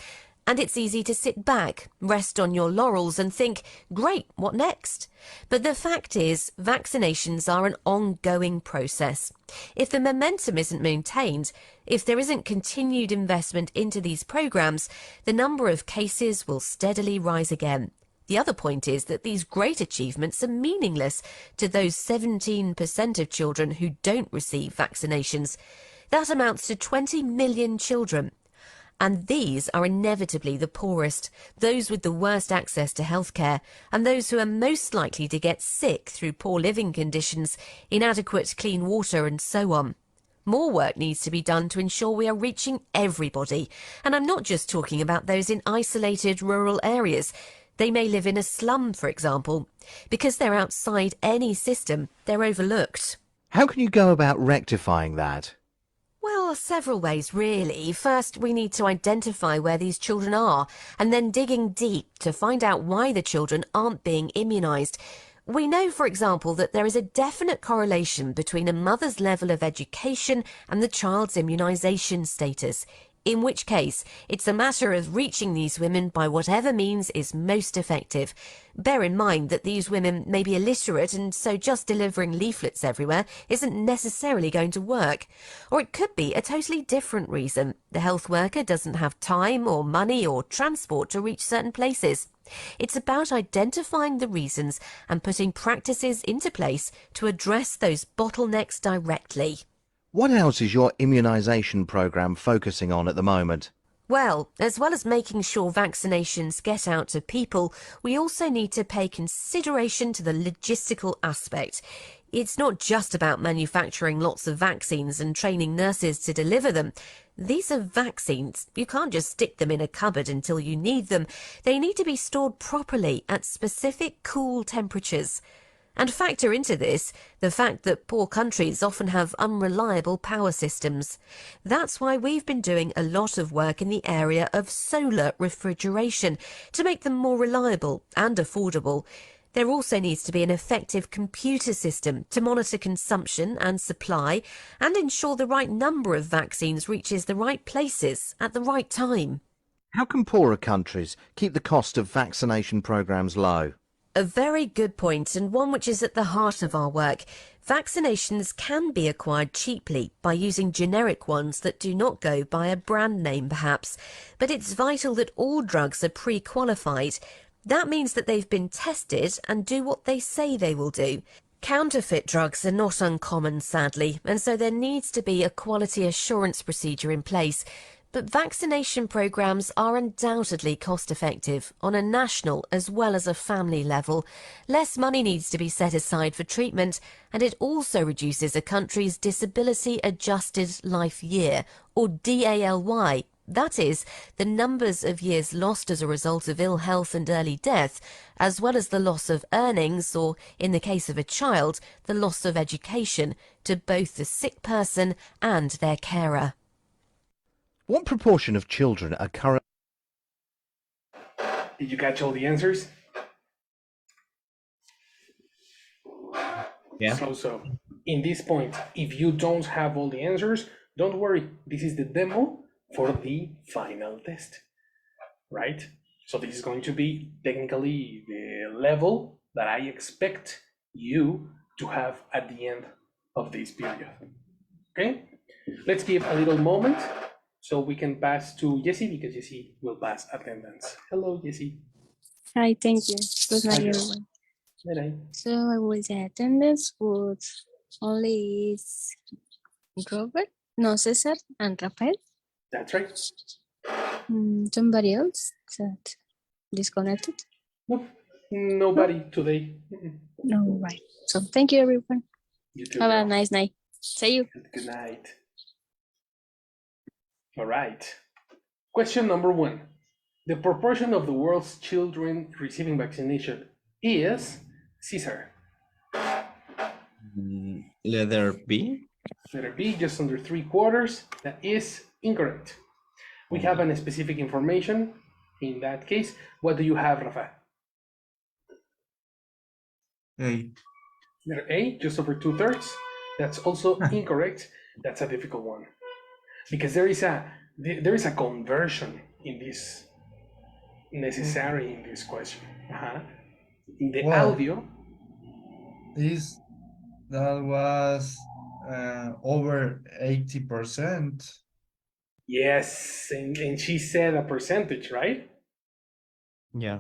And it's easy to sit back, rest on your laurels and think, great, what next? But the fact is, vaccinations are an ongoing process. If the momentum isn't maintained, if there isn't continued investment into these programmes, the number of cases will steadily rise again. The other point is that these great achievements are meaningless to those 17% of children who don't receive vaccinations. That amounts to 20 million children. And these are inevitably the poorest, those with the worst access to healthcare, and those who are most likely to get sick through poor living conditions, inadequate clean water, and so on. More work needs to be done to ensure we are reaching everybody. And I'm not just talking about those in isolated rural areas. They may live in a slum, for example. Because they're outside any system, they're overlooked.
How can you go about rectifying that?
Well, several ways, really. First, we need to identify where these children are, and then digging deep to find out why the children aren't being immunised. We know, for example, that there is a definite correlation between a mother's level of education and the child's immunisation status, in which case it's a matter of reaching these women by whatever means is most effective. Bear in mind that these women may be illiterate, and so just delivering leaflets everywhere isn't necessarily going to work. Or it could be a totally different reason. The health worker doesn't have time or money or transport to reach certain places. It's about identifying the reasons and putting practices into place to address those bottlenecks directly.
What else is your immunisation programme focusing on at the moment?
Well, as well as making sure vaccinations get out to people, we also need to pay consideration to the logistical aspect. It's not just about manufacturing lots of vaccines and training nurses to deliver them. These are vaccines. You can't just stick them in a cupboard until you need them. They need to be stored properly at specific cool temperatures. And factor into this the fact that poor countries often have unreliable power systems. That's why we've been doing a lot of work in the area of solar refrigeration to make them more reliable and affordable. There also needs to be an effective computer system to monitor consumption and supply and ensure the right number of vaccines reaches the right places at the right time.
How can poorer countries keep the cost of vaccination programmes low?
A very good point, and one which is at the heart of our work. Vaccinations can be acquired cheaply by using generic ones that do not go by a brand name, perhaps. But it's vital that all drugs are pre-qualified. That means that they've been tested and do what they say they will do. Counterfeit drugs are not uncommon, sadly, and so there needs to be a quality assurance procedure in place. But vaccination programmes are undoubtedly cost-effective on a national as well as a family level. Less money needs to be set aside for treatment, and it also reduces a country's disability-adjusted life year, or DALY. That is, the numbers of years lost as a result of ill health and early death, as well as the loss of earnings, or, in the case of a child, the loss of education, to both the sick person and their carer.
What proportion of children are currently...
Did you catch all the answers?
Yeah.
So, in this point, if you don't have all the answers, don't worry. This is the demo for the final test, right? So this is going to be technically the level that I expect you to have at the end of this period. Okay? Let's give a little moment so we can pass to Jessie, because Jessie will pass attendance. Hello, Jessie.
Hi, thank you. Good night,
Hi.
everyone.
Good night.
So I will say attendance would only is Robert, no Cesar, and Rafael.
That's right.
Somebody else that disconnected?
Nope. Nobody today. Mm-mm.
No, right. So thank you, everyone.
You too,
Have a
girl.
nice night. See you.
Good night. All right. Question number 1. The proportion of the world's children receiving vaccination is Caesar.
Letter B.
Letter B, just under 3/4. That is incorrect. We have a specific information in that case. What do you have, Rafa?
A.
Letter A, just over 2/3. That's also incorrect. That's a difficult one because there is a conversion in this necessary in this question. In the
Well,
audio,
that was over 80%.
yes, and she said a percentage, right?
Yeah.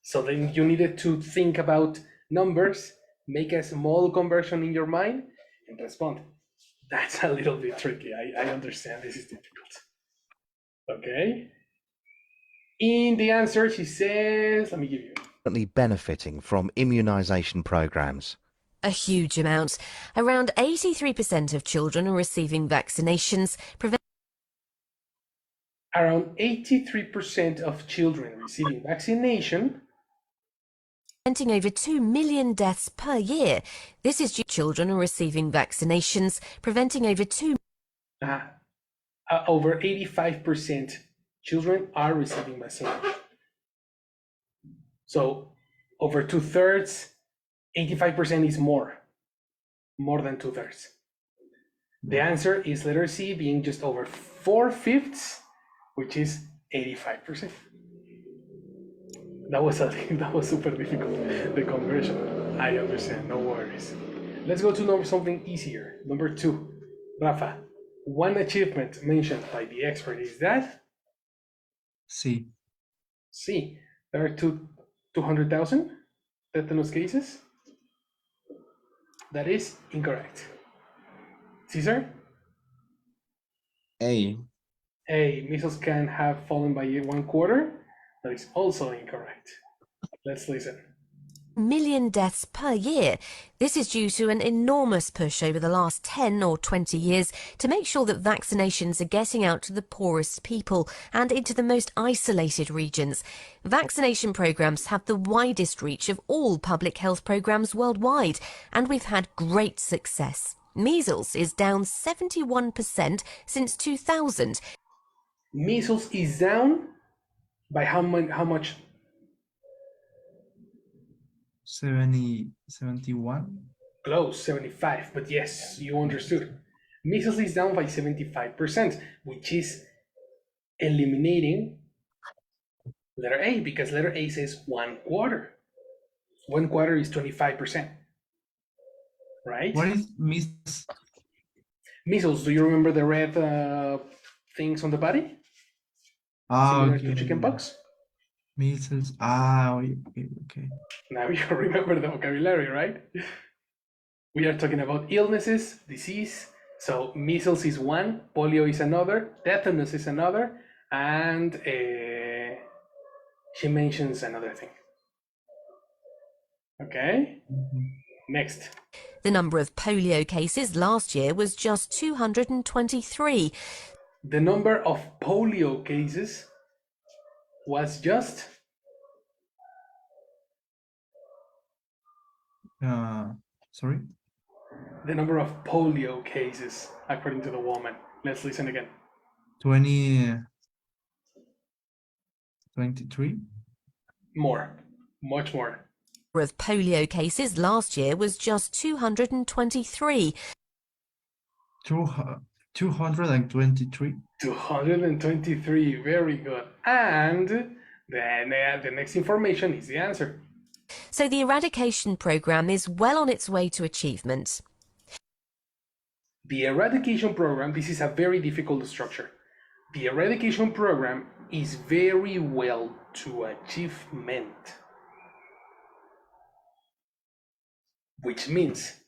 So then you needed to think about numbers, make a small conversion in your mind, and respond. That's a little bit tricky. I understand this is difficult. Okay. In the answer, she says, let me give you.
Benefiting from immunization programs.
A huge amount. Around 83% of children are receiving vaccinations,
Around 83% of children receiving vaccination.
preventing over 2 million deaths per year. This is due to children are receiving vaccinations, preventing over 2
Over 85% children are receiving vaccination. So over 2/3, 85% is more than 2/3. The answer is letter C, being just over 4/5, which is 85%. That was super difficult, the conversion. I understand, no worries. Let's go to something easier. Number 2, Rafa. One achievement mentioned by the expert is that?
C.
C. There are 200,000 tetanus cases. That is incorrect. Caesar?
A.
Measles can have fallen by 1/4. That is also incorrect. Let's listen.
million deaths per year. This is due to an enormous push over the last 10 or 20 years to make sure that vaccinations are getting out to the poorest people and into the most isolated regions. Vaccination programs have the widest reach of all public health programs worldwide, and we've had great success. Measles is down 71% since 2000.
Measles is down by how much?
71.
Close, 75, but yes, you understood. Measles is down by 75%, which is eliminating letter A, because letter A says 1/4. 1/4 is 25%, right?
What is measles?
Measles, do you remember the red things on the body? Similar to
Okay.
chickenpox?
Measles. Okay.
Now you remember the vocabulary, right? We are talking about illnesses, disease. So measles is one, polio is another, tetanus is another, and she mentions another thing. Okay, next.
The number of polio cases last year was just 223.
The number of polio cases was just
sorry.
the number of polio cases, according to the woman. Let's listen again.
23.
More, much more.
The number of polio cases last year was just 223.
223.
223, very good. And then the next information is the answer.
So the eradication program is well on its way to achievement.
The eradication program, this is a very difficult structure. The eradication program is very well to achievement, which means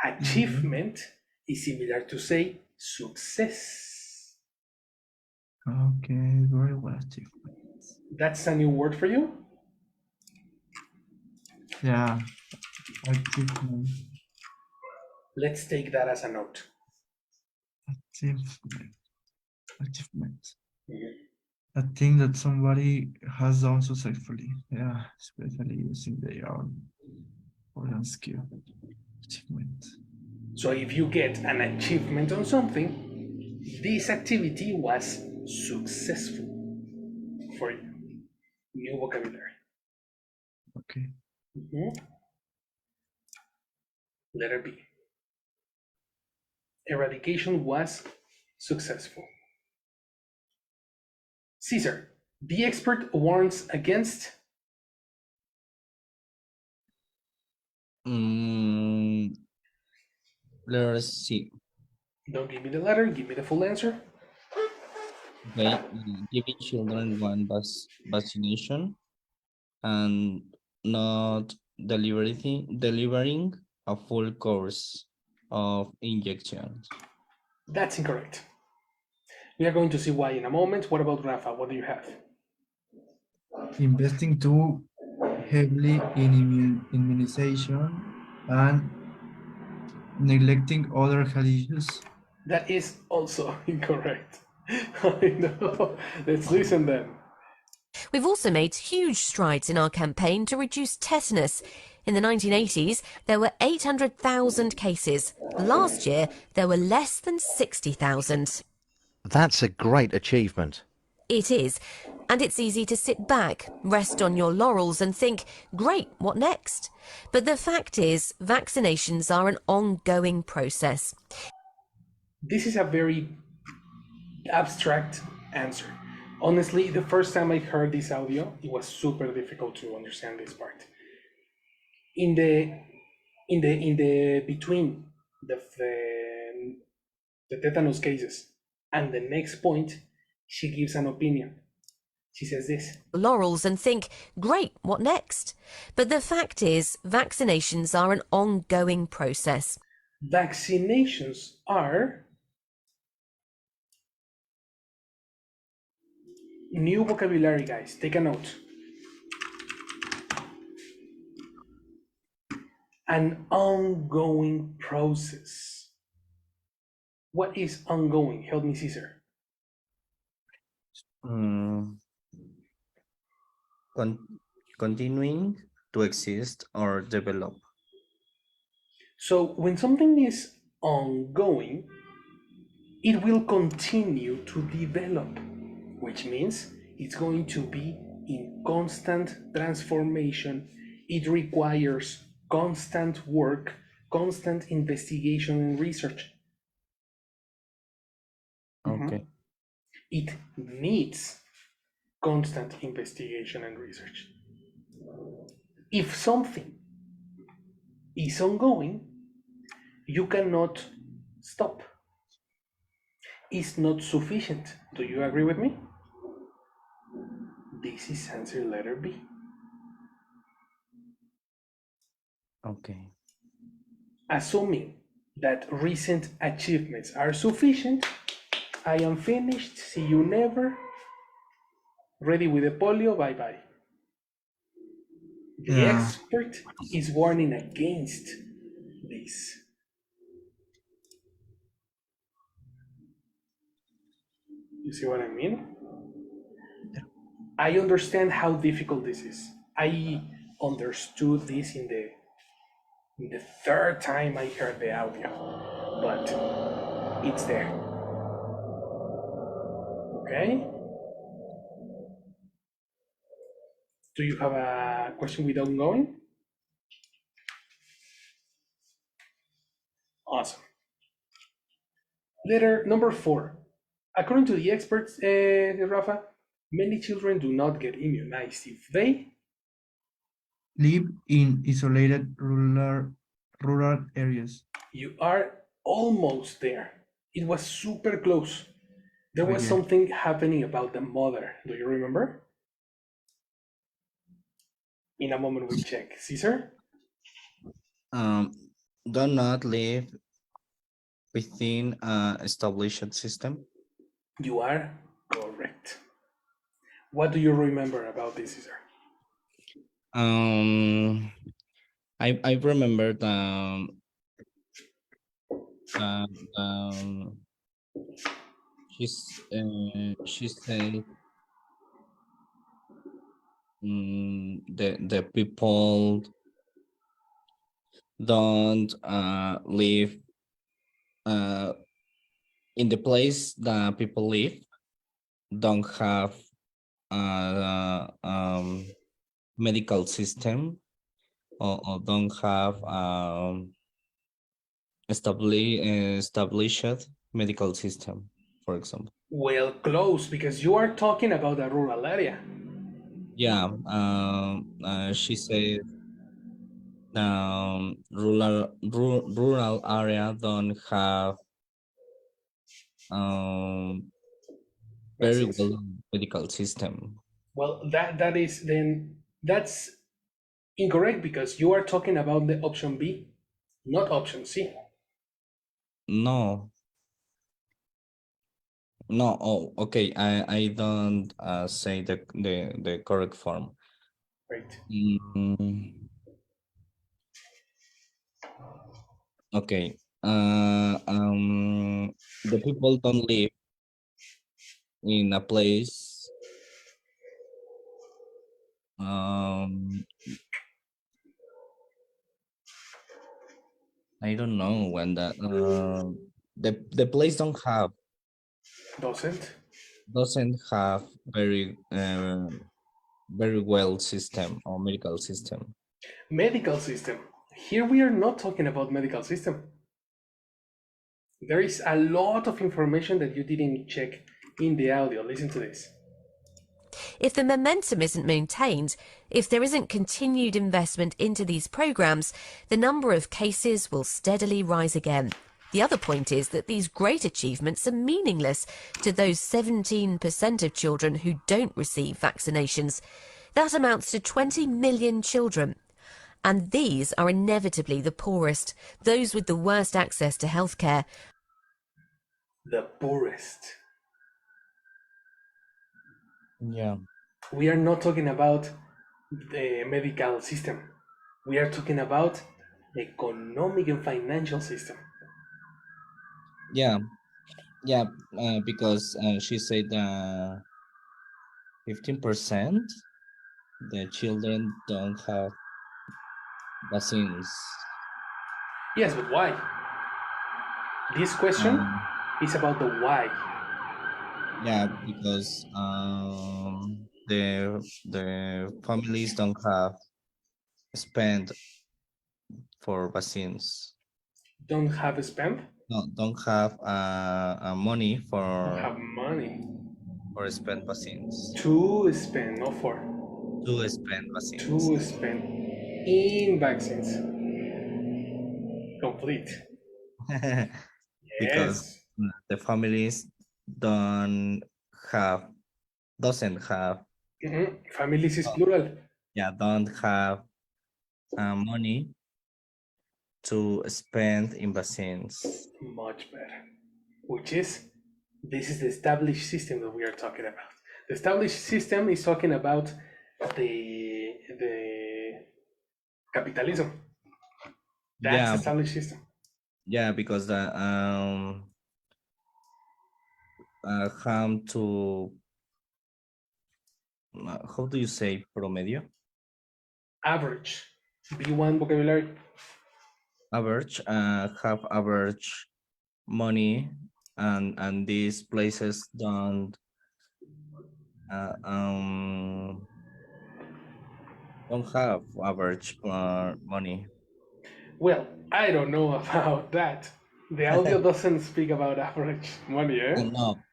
Achievement is similar to say success.
Okay, very well. Achievement.
That's a new word for you?
Yeah, achievement.
Let's take that as a note.
Achievement. Achievement.
Mhm.
A thing that somebody has done successfully. Yeah, especially using their own skill. Achievement.
So if you get an achievement on something, this activity was successful for you. New vocabulary.
Okay.
Letter B. Eradication was successful. Caesar, the expert warns against.
Let's see.
Don't give me the letter, give me the full answer.
Okay, giving children one vaccination and not delivering a full course of injections.
That's incorrect. We are going to see why in a moment. What about Rafa? What do you have?
Investing too heavily in immunization and neglecting other health issues.
That is also incorrect. I know. Let's listen then.
We've also made huge strides in our campaign to reduce tetanus. In the 1980s, there were 800,000 cases. Last year, there were less than 60,000.
That's a great achievement.
It is. And it's easy to sit back, rest on your laurels and think, great, what next? But the fact is, vaccinations are an ongoing process.
This is a very abstract answer. Honestly, the first time I heard this audio, it was super difficult to understand this part. In the between the tetanus cases and the next point, she gives an opinion. She says this.
Laurels and think, great, what next? But the fact is, vaccinations are an ongoing process.
Vaccinations are new vocabulary, guys. Take a note. An ongoing process. What is ongoing? Help me, Caesar.
Continuing to exist or develop.
So when something is ongoing, it will continue to develop, which means it's going to be in constant transformation. It requires constant work, constant investigation and research.
Okay.
It needs constant investigation and research. If something is ongoing, you cannot stop. It's not sufficient. Do you agree with me? This is answer letter B.
Okay.
Assuming that recent achievements are sufficient, I am finished. See you never. Ready with the polio. Bye bye. The expert is warning against this. You see what I mean? I understand how difficult this is. I understood this in the third time I heard the audio, but it's there. Okay? Do you have a question without going? Awesome. Letter number 4. According to the experts, Rafa, many children do not get immunized if they
live in isolated rural areas.
You are almost there. It was super close. There was
Okay.
something happening about the mother. Do you remember? In a moment we check. Caesar?
do not live within an established system.
You are correct. What do you remember about this, Cesar?
I remember the she said the people don't live in the place that people live don't have medical system or don't have established medical system, for example.
Well, close, because you are talking about a rural area.
Yeah, she said rural area don't have um, very
Vaccines.
well medical system.
Well, that's incorrect because you are talking about the option B, not option C.
No, no. Oh, okay. I don't say the correct form.
Right.
Mm, okay. The people don't live in a place. I don't know when that the place
Doesn't.
doesn't have very well system or medical system.
Medical system. Here we are not talking about medical system. There is a lot of information that you didn't check in the audio. Listen to this.
If the momentum isn't maintained, if there isn't continued investment into these programs, the number of cases will steadily rise again. The other point is that these great achievements are meaningless to those 17% of children who don't receive vaccinations. That amounts to 20 million children. And these are inevitably the poorest, those with the worst access to healthcare.
The poorest.
Yeah.
We are not talking about the medical system. We are talking about the economic and financial system.
Yeah. Yeah. Because she said 15% the children don't have vaccines.
Yes, but why? This question
Um,
is about the why.
yeah, because the families don't have spent for vaccines.
Don't have spent,
No, don't have money
don't have money
for spend vaccines
to spend, not for,
to spend
to
vaccines.
spend in vaccines. Complete.
Because
Yes.
the families don't have doesn't have
Families is
uh,
plural.
yeah don't have money to spend in vaccines.
Much better. Which is, this is the established system that we are talking about. The established system is talking about the capitalism. That's
Yeah,
the established system.
yeah, because the come to how do you say promedio?
Average. B1 vocabulary.
Average have average money and these places uh, um don't have average money.
Well, I don't know about that. The audio doesn't speak about average money, eh?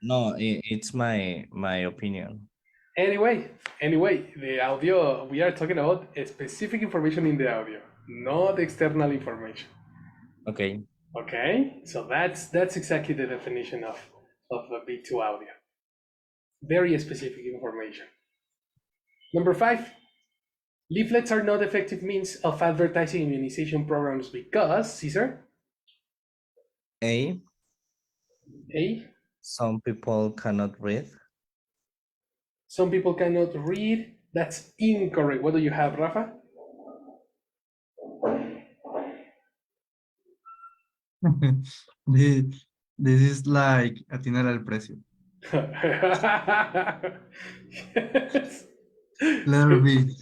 No, it's my opinion.
Anyway, the audio, we are talking about a specific information in the audio, not external information.
Okay.
Okay, so that's exactly the definition of a B2 audio. Very specific information. Number 5, Leaflets are not effective means of advertising immunization programs because, Caesar?
A,
A,
some people cannot read.
some people cannot read. That's incorrect. What do you have, Rafa?
This is like atinar al precio.
Yes.
Letter B.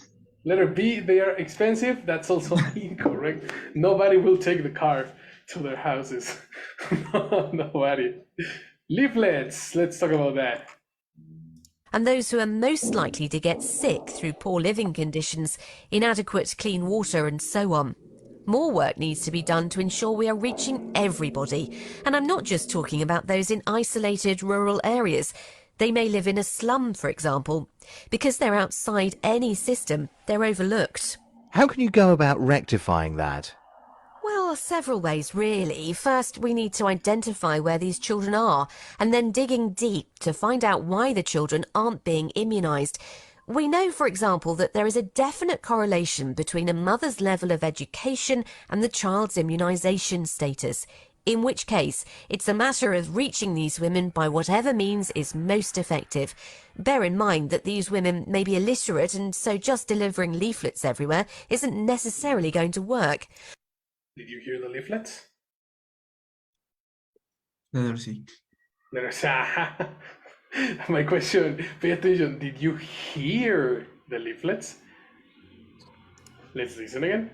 Letter B, they are expensive. That's also incorrect. Nobody will take the car to their houses. Nobody. Leaflets, let's talk about that.
And those who are most likely to get sick through poor living conditions, inadequate clean water, and so on. More work needs to be done to ensure we are reaching everybody. And I'm not just talking about those in isolated rural areas. They may live in a slum, for example. Because they're outside any system, they're overlooked.
How can you go about rectifying that?
Well, several ways, really. First, we need to identify where these children are, and then digging deep to find out why the children aren't being immunised. We know, for example, that there is a definite correlation between a mother's level of education and the child's immunisation status, in which case it's a matter of reaching these women by whatever means is most effective. Bear in mind that these women may be illiterate, and so just delivering leaflets everywhere isn't necessarily going to work.
Did you hear the leaflets?
Letter C.
There's my question, pay attention. Did you hear the leaflets? Let's listen again.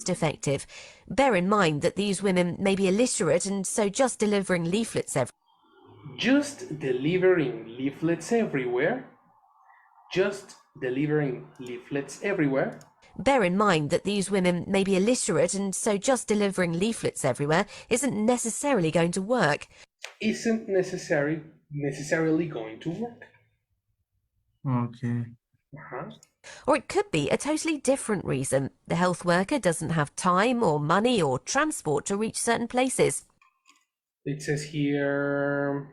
Effective. Bear in mind that these women may be illiterate, and so just delivering leaflets
Just delivering leaflets everywhere. Just delivering leaflets everywhere.
Bear in mind that these women may be illiterate, and so just delivering leaflets everywhere isn't necessarily going to work.
Isn't necessarily going to work.
Okay.
Or it could be a totally different reason. The health worker doesn't have time or money or transport to reach certain places.
It says here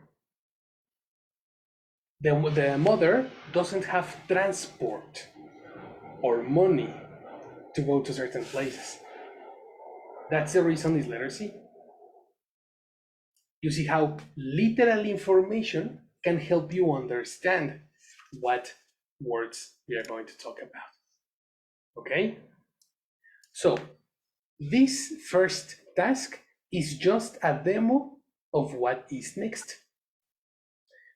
the mother doesn't have transport or money to go to certain places. That's the reason is letter C. You see how literal information can help you understand what words we are going to talk about. Okay? So, this first task is just a demo of what is next.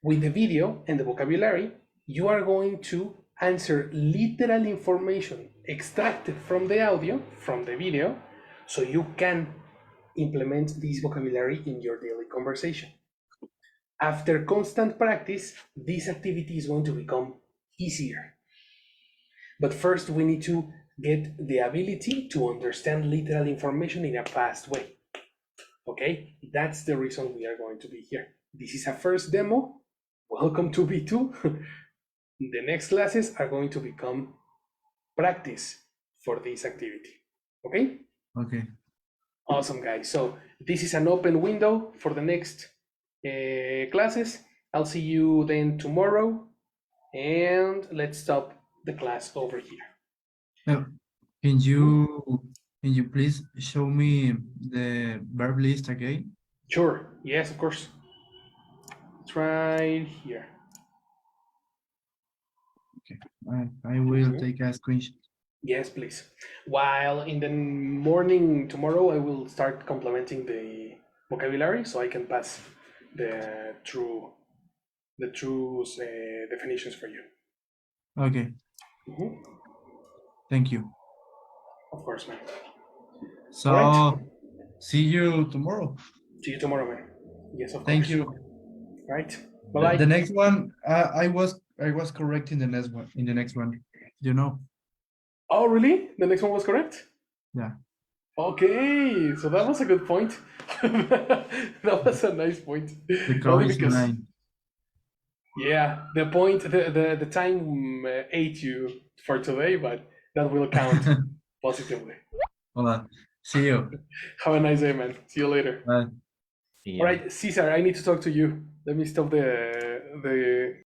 With the video and the vocabulary, you are going to answer literal information extracted from the audio, from the video, so you can implement this vocabulary in your daily conversation. After constant practice, this activity is going to become easier. But first, we need to get the ability to understand literal information in a fast way. Okay, that's the reason we are going to be here. This is a first demo. Welcome to B2. The next classes are going to become practice for this activity. Okay?
Okay.
Awesome, guys. So this is an open window for the next classes. I'll see you then tomorrow. And let's stop the class over here.
Now, can you please show me the verb list again?
Sure. Yes, of course. It's right here.
Okay. I will take a screenshot.
Yes, please. While in the morning tomorrow, I will start complementing the vocabulary so I can pass the true definitions for you.
Okay. Thank you.
Of course, man.
So,
All right.
see you tomorrow.
See you tomorrow, man. Yes, of course.
Thank you.
Right. Bye-bye.
The next one, I was correct in the next one. In the next one, you know.
Oh, really? The next one was correct?
Yeah.
Okay, so that was a good point. That was a nice point.
The car is mine.
Yeah, the point, the time ate you for today, but that will count positively.
Hold on. See you.
Have a nice day, man. See you later.
Bye.
Yeah.
All right, Cesar, I need to talk to you. Let me stop the